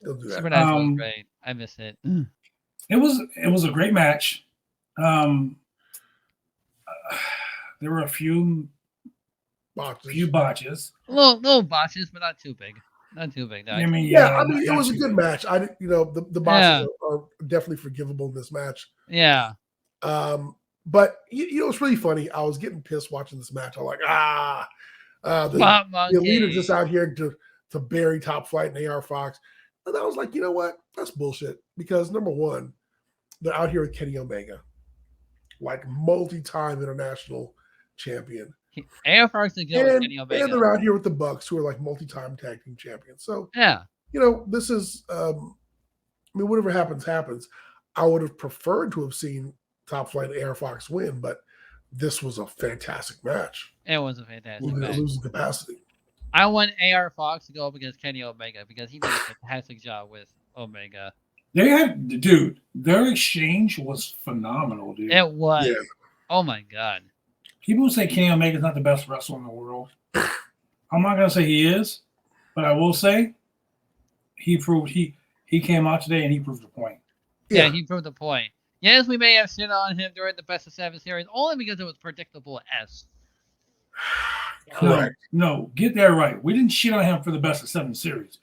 Don't do that. Supernatural is great. I miss it. It was a great match. There were a few botches. Little botches, but not too big. Not too big. I mean, it was a good match. The botches are definitely forgivable in this match. Yeah. But it's really funny. I was getting pissed watching this match. I'm like, the Elite are just out here to bury Top Flight and AR Fox. And I was like, you know what? That's bullshit. Because number one, they're out here with Kenny Omega, like multi-time international champion. AR Fox is good with Kenny Omega. And they're out here with the Bucks, who are like multi-time tag team champions. So yeah, this is whatever happens. I would have preferred to have seen Top Flight and AR Fox win, but this was a fantastic match. It was a fantastic match. Losing capacity. I want AR Fox to go up against Kenny Omega because he did a fantastic job with Omega. Their exchange was phenomenal, dude. It was. Yeah. Oh my god. People who say Kenny Omega is not the best wrestler in the world. I'm not gonna say he is, but I will say he proved he came out today and he proved the point. Yeah, he proved the point. Yes, we may have shit on him during the Best of 7 series, only because it was predictable as. Correct. No, get that right. We didn't shit on him for the Best of 7 series.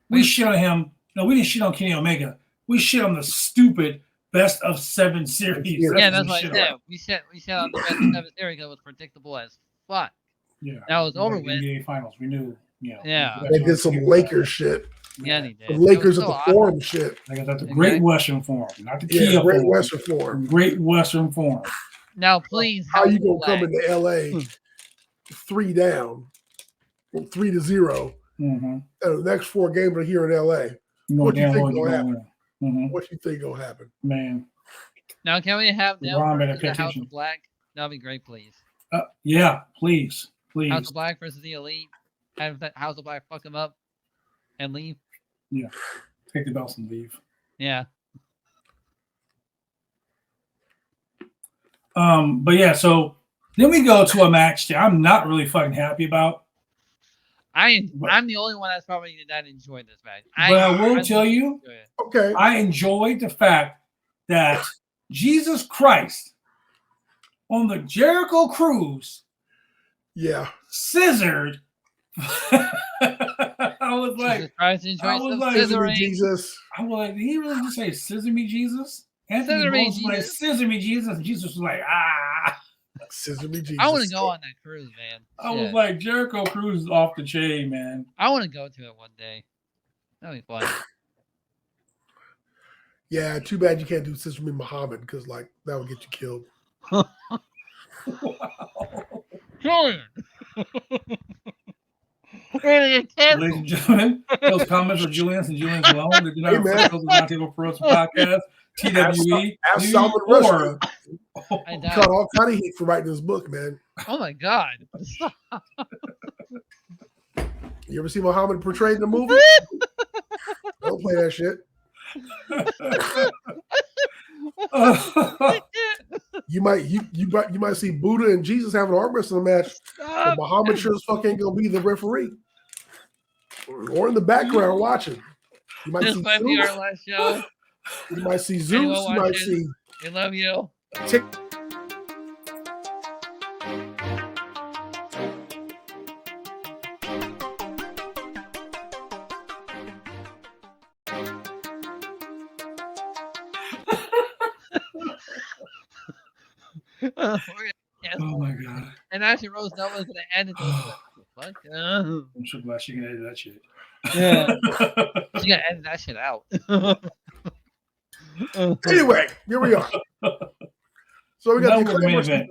We shit on him. No, we didn't shit on Kenny Omega. We shit on the stupid Best of 7 series. Yeah, that's what I said. We shit on the Best of 7 series because it was predictable as fuck. Yeah. That was over with. NBA Finals. We knew. Yeah. They did some Lakers shit. Yeah, they did. The Lakers at the Forum shit. They got the Great Western Forum, not the Kia Great Forum. Western Forum. Great Western Forum. Now, please. How you gonna come into LA 3 down, 3-0, and the next 4 games are here in LA? What do you think gonna happen? What do you think gonna happen, man? Now, can we have them versus the House of Black? That'd be great, please. Yeah, please. House of Black versus the Elite. Have that House of Black fuck them up and leave. Yeah, take the belts and leave. Yeah. But yeah, so then we go to a match that I'm not really fucking happy about. I'm the only one that's probably did not enjoy this match. But I will tell you, okay, I enjoyed the fact that Jesus Christ on the Jericho Cruise, scissored. I was like, Jesus. I was like, did he really just say "scissor me, Jesus"? Anthony Bones was like, "Scissor me, Jesus," and Jesus was like, "Scissor me, Jesus." I want to go on that cruise, man. I was like, Jericho Cruise is off the chain, man. I want to go to it one day. That'd be fun. Yeah, too bad you can't do "Scissor me, Muhammad" because that would get you killed. Wow. Ladies and gentlemen, those comments are Julian's and Julian's alone. They do not reflect those of Roundtable Pro Wrestling Podcast, TWE, Ask Salman Rushdie. He caught all kind of heat for writing this book, man. Oh my god! You ever see Muhammad portrayed in a movie? Don't play that shit. You might see Buddha and Jesus having an arm wrestling match. But Muhammad sure as fuck ain't gonna be the referee or in the background watching. You might see might be our last show. You might see Zeus. You might see. We love you. Oh my god! And actually, Rose Nova's gonna end it. Fuck. I'm so glad she can edit that shit. Yeah, she's gonna edit that shit out. Anyway, here we are. So we got the main event.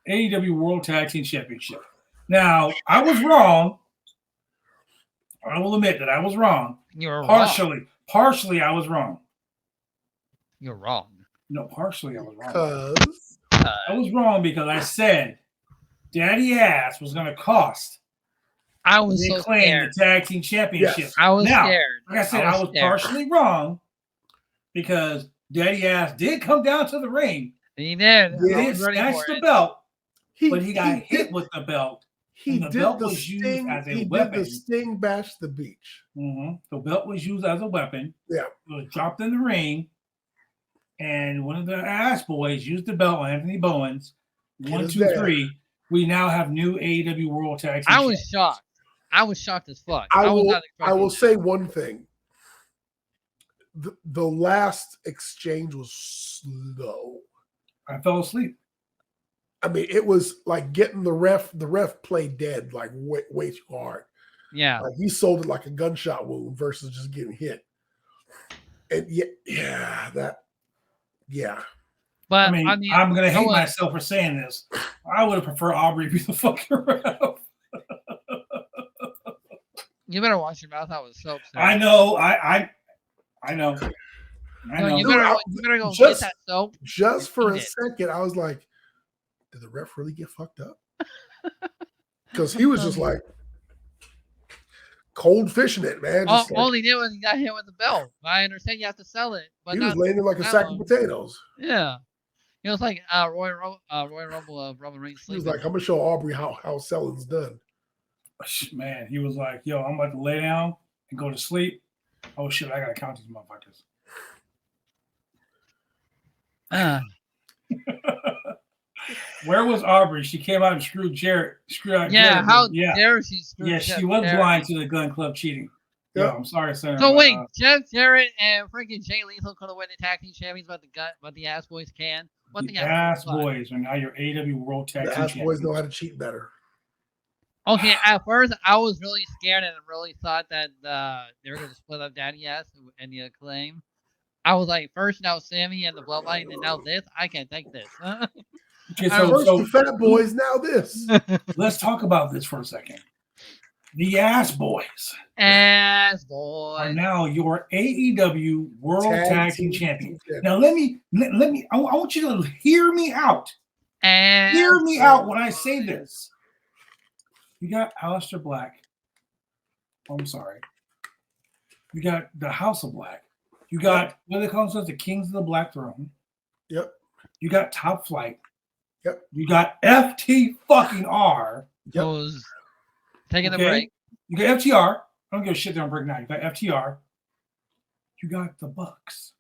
AEW World Tag Team Championship. Now, I was wrong. I will admit that I was wrong. You're partially. wrong. Partially, I was wrong. You're wrong. No, partially I was wrong. I was wrong because I said Daddy Ass was going to cost I was They so claimed scared. the tag team championship. Yes. I was Now, scared. like I said, I was partially wrong because Daddy Ass did come down to the ring. He did. He I did was ready snatch for the it. belt, but he got hit with the belt. He And the did belt the was used sting. as a He weapon. did the sting bash the beach. The belt was used as a weapon. Yeah. It was dropped in the ring, and one of the Ass Boys used the belt on Anthony Bowens. 1, 2, 3. We now have new AEW World Tag Team. I was shocked. I was shocked as fuck. I was will. not expecting I will that. say one thing. The last exchange was slow. I fell asleep. I mean, it was like getting the ref. The ref played dead like way too hard. Yeah. Like he sold it like a gunshot wound versus just getting hit. And yeah. But I mean, I'm gonna hate myself for saying this. I would have preferred Aubrey be the fucking ref. You better wash your mouth out with soap. Sir. I know. I know. You better go Just- get that soap. Just for a Eat it. second, I was like, did the ref really get fucked up? Because he was just like cold fishing it, man. Just All he did was he got hit with the belt. I understand you have to sell it, but he was not laying there like a that sack long. of potatoes. Yeah. It was like Roy Rumble of Roman Reigns. He was like, I'm gonna show Aubrey how selling's done. Man, he was like, yo, I'm about to lay down and go to sleep. Oh shit, I gotta count these motherfuckers. Where was Aubrey? She came out and screwed Jarrett. Yeah, how dare she screw Yeah, Jeff she was Jarrett. blind to the Gun Club cheating. Yeah. Yo, I'm sorry, Senator. So wait, Jeff Jarrett and freaking Jay Lethal could have won the tag team champions, but the Ass Boys can. What the Ass Boys are now your AEW World Tag The Team Ass champions. Boys know how to cheat better. Okay, at first I was really scared and really thought that they were going to split up Daddy Ass and the Acclaim. I was like, first now Sammy and the Bloodline, and now this. I can't take this. Okay, First so the Fat Boys, now this. let's talk about this for a second. The Ass Boys Ass are Boys. now your AEW World Tag Team Champions. Champions. Now let me. I want you to hear me out. Ass Hear me out when I say this. You got Aleister Black. Oh, I'm sorry. You got the House of Black. You got what they call themselves, the Kings of the Black Throne. Yep. You got Top Flight. Yep. You got FT fucking R. Yep. Those taking a Okay? break. You got FTR. I don't give a shit. They don't break now. You got FTR. You got the Bucks.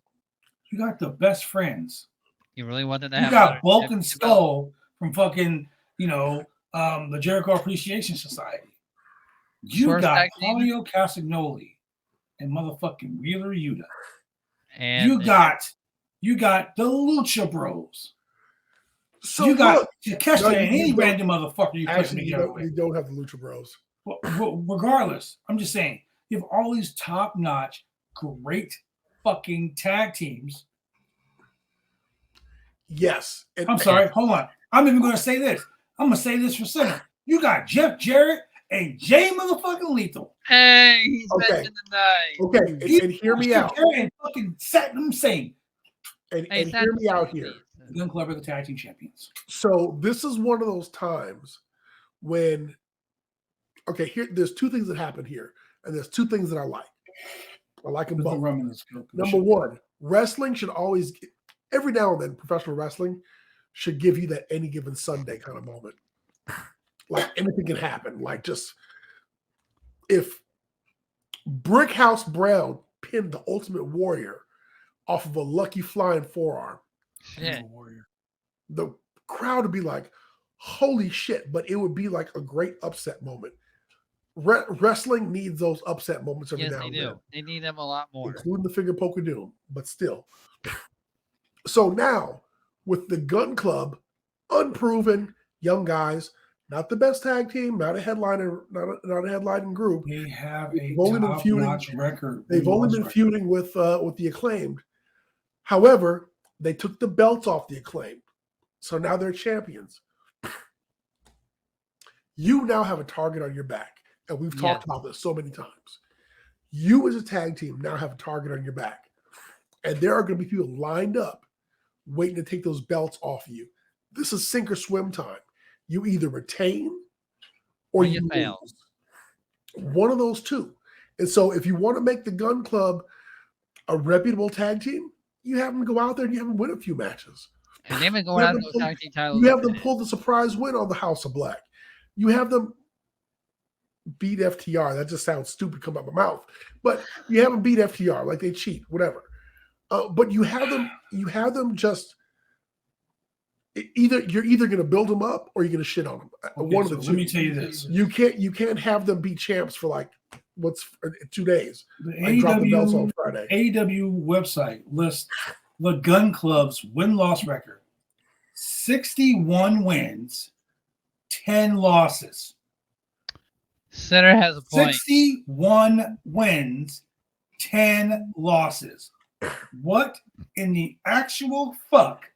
You got the Best Friends. You really wanted to You have got another Bulk championship and Skull from fucking, the Jericho Appreciation Society. You First got tag team. Claudio Castagnoli and motherfucking Wheeler Yuta. And You got the Lucha Bros. So You got look, Takeshita no, and you any don't- random motherfucker you put actually, together you with. don't have the Lucha Bros. Well, regardless, I'm just saying, you have all these top-notch, great fucking tag teams. Yes. And, I'm sorry, hold on. I'm even going to say this. I'm going to say this for center. You got Jeff Jarrett and Jay motherfucking Lethal. hey, he's Okay. mentioned tonight. Okay, and hear me out. And fucking set them same. And Hey, hear me out here. The Gun Club are the tag team champions. So this is one of those times when, okay, there's two things that happen here, and there's two things that I like. I like them There's no both. rum in this group. Number one, wrestling should always, every now and then, professional wrestling should give you that any given Sunday kind of moment. Like anything can happen. Like just if Brickhouse Brown pinned the Ultimate Warrior off of a lucky flying forearm, Shit. the crowd would be like, holy shit, but it would be like a great upset moment. Wrestling needs those upset moments every Yes, now they and do. then, They need them a lot more. including the finger poke of doom, but still. So now, with the Gun Club, unproven young guys, not the best tag team, not a headliner, not a headlining group. They have a They've only been feuding- top-notch record. They've only been feuding with the Acclaimed. However, they took the belts off the Acclaimed, so now they're champions. You now have a target on your back, and we've talked about this so many times. You as a tag team now have a target on your back, and there are going to be people lined up waiting to take those belts off of you. This is sink or swim time. You either retain or you you fail. lose. One of those two. And so if you want to make the Gun Club a reputable tag team, you have them go out there and you have them win a few matches. And they've been going out those tag team titles. You have them pull the surprise win on the House of Black. You have them beat FTR. That just sounds stupid coming out of my mouth. But you have them beat FTR, like they cheat, whatever. But you have them just you're either going to build them up or you're going to shit on them. Okay, One of the two. Let me tell you this: you can't have them be champs for like 2 days. The drop the belts on Friday. AEW website lists the Gun Club's win-loss record: 61 wins, 10 losses. Center has a point. 61 wins, 10 losses. What in the actual fuck?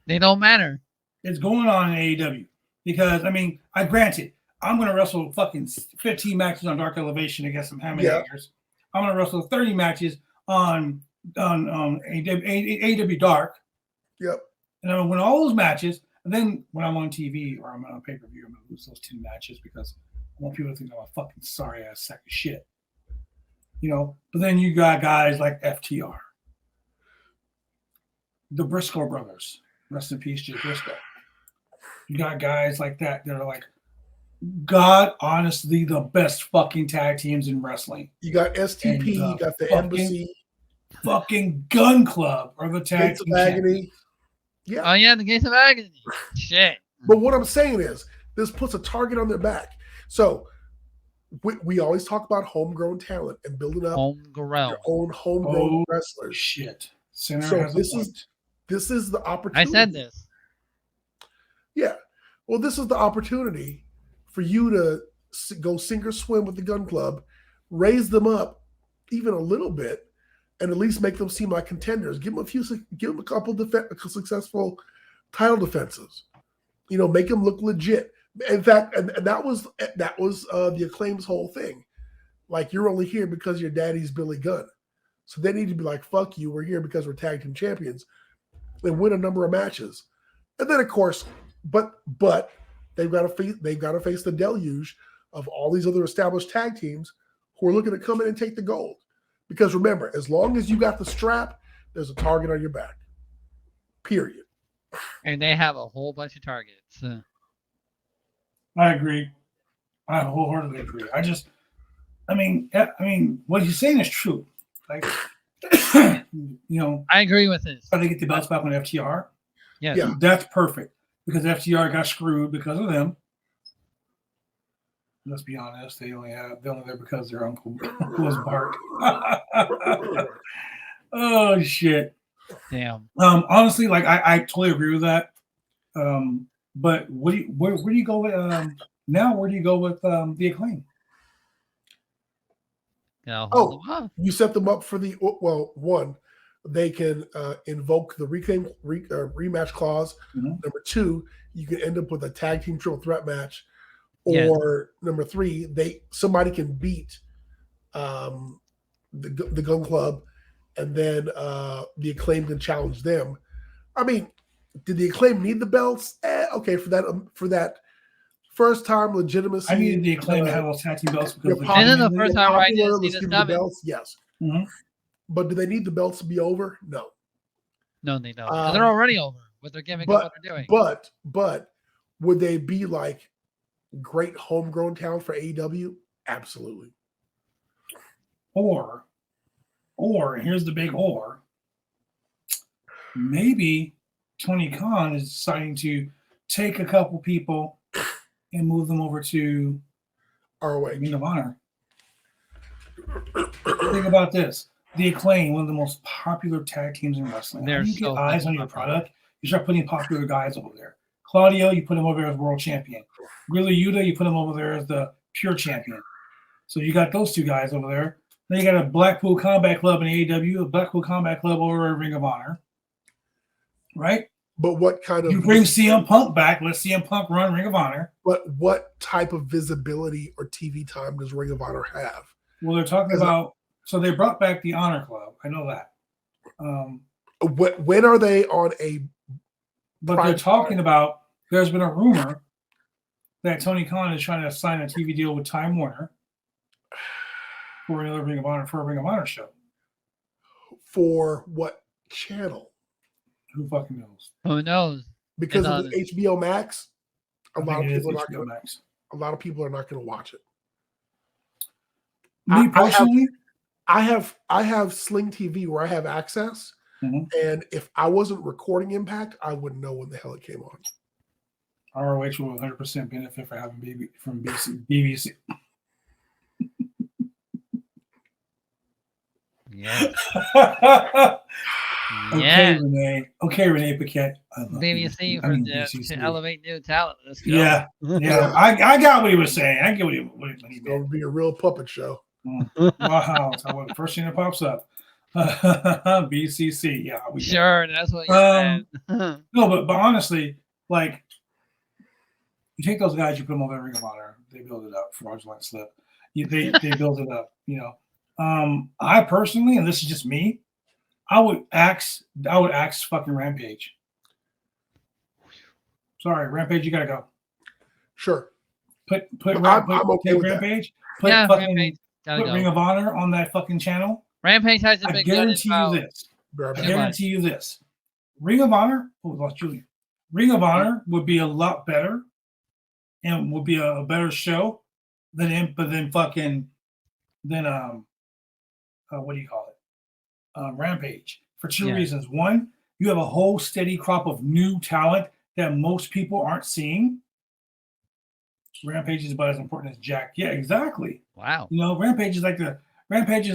They don't matter. Is going on in AEW? Because I granted, I'm going to wrestle fucking 15 matches on Dark Elevation against some hammer haters. I'm going to wrestle 30 matches on AEW Dark. Yep. And I'm going to win all those matches. And then when I'm on TV or I'm on pay-per-view, I'm going to lose those 2 matches because I want people to think I'm a fucking sorry-ass sack of shit. But then you got guys like FTR. The Briscoe brothers. Rest in peace, Jay Briscoe. You got guys like that that are like, God, honestly, the best fucking tag teams in wrestling. You got STP, you got the Embassy. Fucking Gun Club are the tag team Agony. Yeah. Oh, yeah, the Gates of Agony. Shit. But what I'm saying is, this puts a target on their back. So we always talk about homegrown talent and building up your own homegrown wrestlers. Shit. So this is the opportunity. I said this. Yeah. Well, this is the opportunity for you to go sink or swim with the Gun Club, raise them up even a little bit, and at least make them seem like contenders. Give them a couple successful title defenses. Make them look legit. In fact, and that was the Acclaim's whole thing. Like, you're only here because your daddy's Billy Gunn. So they need to be like, fuck you, we're here because we're tag team champions. And win a number of matches. And then, of course, but they've got to face the deluge of all these other established tag teams who are looking to come in and take the gold. Because remember, as long as you got the strap, there's a target on your back. Period. And they have a whole bunch of targets. I agree. I wholeheartedly agree. What he's saying is true. Like, I agree with this. How they get the belts back on FTR? Yeah. That's perfect because FTR got screwed because of them. Let's be honest, they're only there because their uncle was Bart. Oh shit! Damn. Honestly, like I totally agree with that. But where do you go with now? Where do you go with the Acclaim? You set them up for one. They can invoke the rematch clause. Mm-hmm. Number 2, you can end up with a tag team triple threat match. Or number 3, somebody can beat the Gun Club, and then the Acclaim can challenge them. Did the Acclaim need the belts? Okay, for that first time legitimacy. I needed the Acclaim to have those tag team belts because the first time I didn't need the belts. Yes. Mm-hmm. But do they need the belts to be over? No. No, they don't. They're already over with their gimmick and what they're doing. But would they be like great homegrown talent for AEW? Absolutely. Or here's the big or. Maybe Tony Khan is deciding to take a couple people and move them over to ROH. Ring of Honor. Think about this. The Acclaim, one of the most popular tag teams in wrestling. How do you get eyes on your product? You start putting popular guys over there. Claudio, you put him over there as world champion. Wheeler Yuta, you put him over there as the pure champion. So you got those 2 guys over there. Then you got a Blackpool Combat Club in AEW, a Blackpool Combat Club over at Ring of Honor. Right? But what kind of... You bring CM Punk back. Let CM Punk run Ring of Honor. But what type of visibility or TV time does Ring of Honor have? Well, they're talking about... So they brought back the Honor Club. I know that. When are they on a... But they're talking about... There's been a rumor that Tony Khan is trying to sign a TV deal with Time Warner. for another Ring of Honor show. For what channel? Who fucking knows? Who knows? Because of the HBO Max, a lot of people are not going to watch it. Me personally, I have Sling TV where I have access, and if I wasn't recording Impact, I wouldn't know when the hell it came on. ROH will 100% benefit for having BBC. Yeah. Okay, Renee Paquette. BBC to elevate new talent. Yeah. I got what he was saying. I get what he meant. It's going to be a real puppet show. Wow, that's the first thing that pops up. BCC, yeah. Sure, that's what you said. No, but honestly, like, you take those guys, you put them over Ring of Honor, they build it up. Fraudulent slip. They build it up, you know. I personally, and this is just me, I would axe fucking Rampage. Sorry, Rampage, you gotta go. Sure. I'm okay with Rampage. Rampage. Put Ring of Honor on that fucking channel. Rampage has a big guarantee you this. Ring of Honor. Oh, we lost Julian. Ring of Honor would be a lot better, and would be a better show than what do you call it? Rampage. For two reasons. One, you have a whole steady crop of new talent that most people aren't seeing. Rampage is about as important as Jack. Yeah, exactly. Wow. You know, Rampage is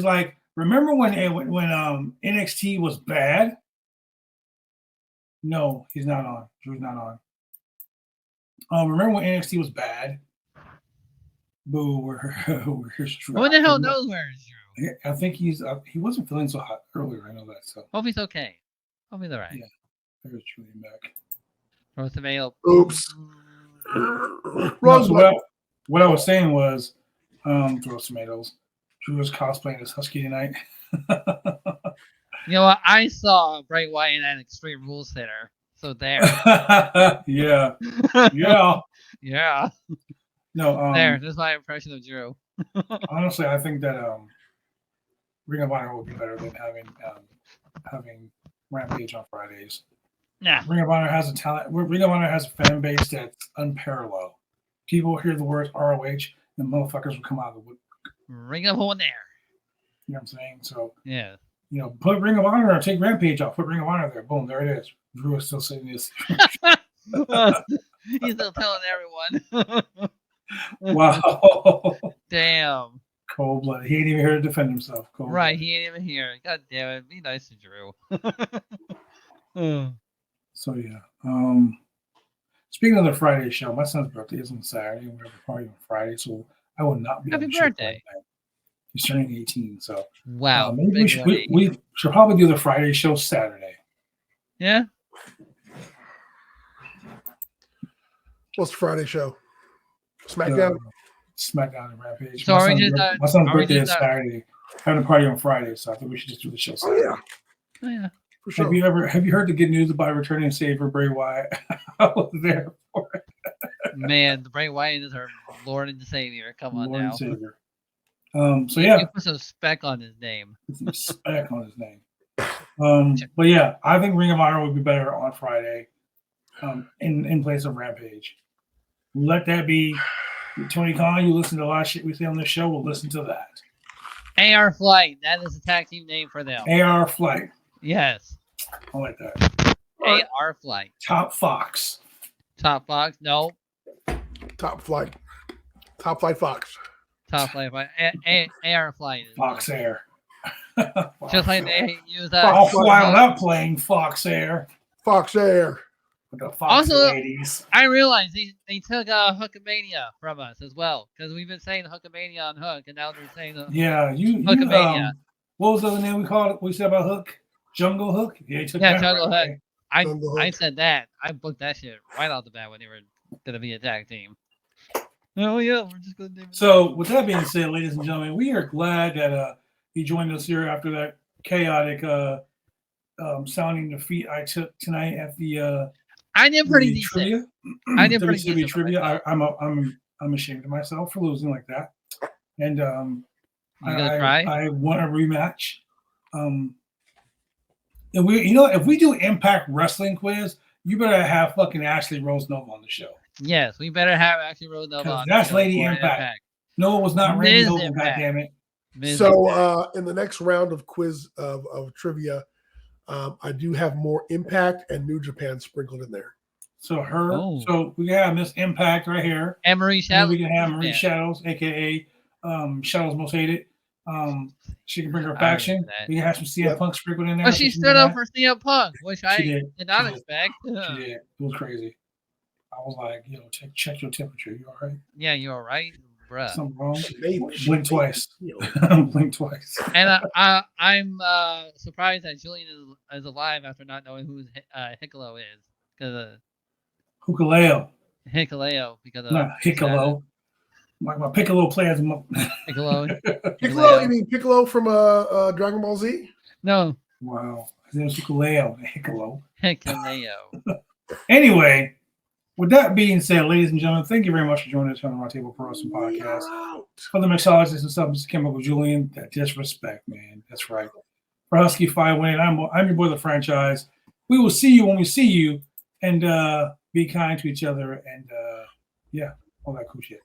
like remember when NXT was bad? No, he's not on. Drew's not on. Remember when NXT was bad? Boo, where's Drew? What the hell knows where is Drew? I think he wasn't feeling so hot earlier. I know that. So hope he's okay. Hope he's all right. Yeah, there's Julian back. Throw some mail. Oops. What I was saying was, throw tomatoes. Drew was cosplaying as Husky tonight. You know what? I saw Bray Wyatt in an Extreme Rules Center. So there. Yeah. Yeah. No. There's my impression of Drew. Honestly, I think that Ring of Honor would be better than having Rampage on Fridays. Nah. Ring of Honor has a talent. Ring of Honor has a fan base that's unparalleled. People hear the words ROH, and motherfuckers will come out of the woodwork. Ring of Honor. You know what I'm saying? So yeah. You know, put Ring of Honor or take Rampage off. Put Ring of Honor there. Boom, there it is. Drew is still saying this. He's still telling everyone. Wow. Damn. Cold blood. He ain't even here to defend himself. Right, he ain't even here. God damn it. Be nice to Drew. So yeah. Speaking of the Friday show, my son's birthday is on Saturday. We have a party on Friday, so I will not be. Happy birthday. He's turning 18, so wow. Maybe we should probably do the Friday show Saturday. Yeah. What's the Friday show? SmackDown. SmackDown and Rampage. So my son's birthday is Saturday. Having a party on Friday, so I think we should just do the show Saturday. Oh yeah. For sure. Have you heard the good news about returning Savior Bray Wyatt? I was there for it. Man, the Bray Wyatt is our Lord and Savior. Come on Lord now. And Savior. So yeah. You put some spec on his name. Some spec on his name. But yeah, I think Ring of Honor would be better on Friday, in place of Rampage. Let that be Tony Khan. You listen to a lot of shit we say on this show. We'll listen to that. AR Flight. That is the tag team name for them. AR Flight. Yes. I like that. AR Flight. Top Fox. Top Fox. No. Top Flight. Top Flight Fox. Top Flight. AR Flight. Fox Air. Just like they use that. Off while not playing Fox Air. Fox Air. With the Fox also, ladies. I realized they took Hookamania from us as well, because we've been saying Hookamania on Hook, and now they're saying Hookamania. What was the other name we called it? We said about Hook? Jungle Hook? Yeah, Jungle Hook. I said that. I booked that shit right off the bat when they were going to be a tag team. Oh, yeah, we're just going to do it. So, with that being said, ladies and gentlemen, we are glad that he joined us here after that chaotic sounding defeat I took tonight at the I did pretty decent. Trivia. I did pretty decent. Trivia. I'm ashamed of myself for losing like that. And I want a rematch. And if we do Impact Wrestling quiz, you better have fucking Ashley Rose Nova on the show. Yes, we better have Ashley Rose Nova on that's the show. Lady Impact. No, it was not Randy Hogan, goddammit. So in the next round of quiz of trivia, I do have more Impact and New Japan sprinkled in there. So so we have Miss Impact right here. And Marie Shadows. We can have Marie Shadows, aka Shadows Most Hated. She can bring her faction. We can have some CM Punk sprinkled in there. Oh, she stood up for CM Punk, which I did not expect. She did. It was crazy. I was like, check your temperature. You all right? Yeah, you all right, bruh? Something wrong? Blink twice. Blink twice. And I'm surprised that Julian is alive after not knowing who Hikuleo is. Because Hikuleo. Because of not Hikuleo. My Piccolo players. Piccolo. Piccolo? You mean Piccolo from Dragon Ball Z? No. Wow. His name is Hikuleo. Hikuleo. Anyway, with that being said, ladies and gentlemen, thank you very much for joining us on the Roundtable Pro Wrestling Podcast. For the mixologists and stuff, Mr. Chemical Julian, that disrespect, man. That's right. For Husky 518, I'm your boy, the franchise. We will see you when we see you, and be kind to each other, and all that cool shit.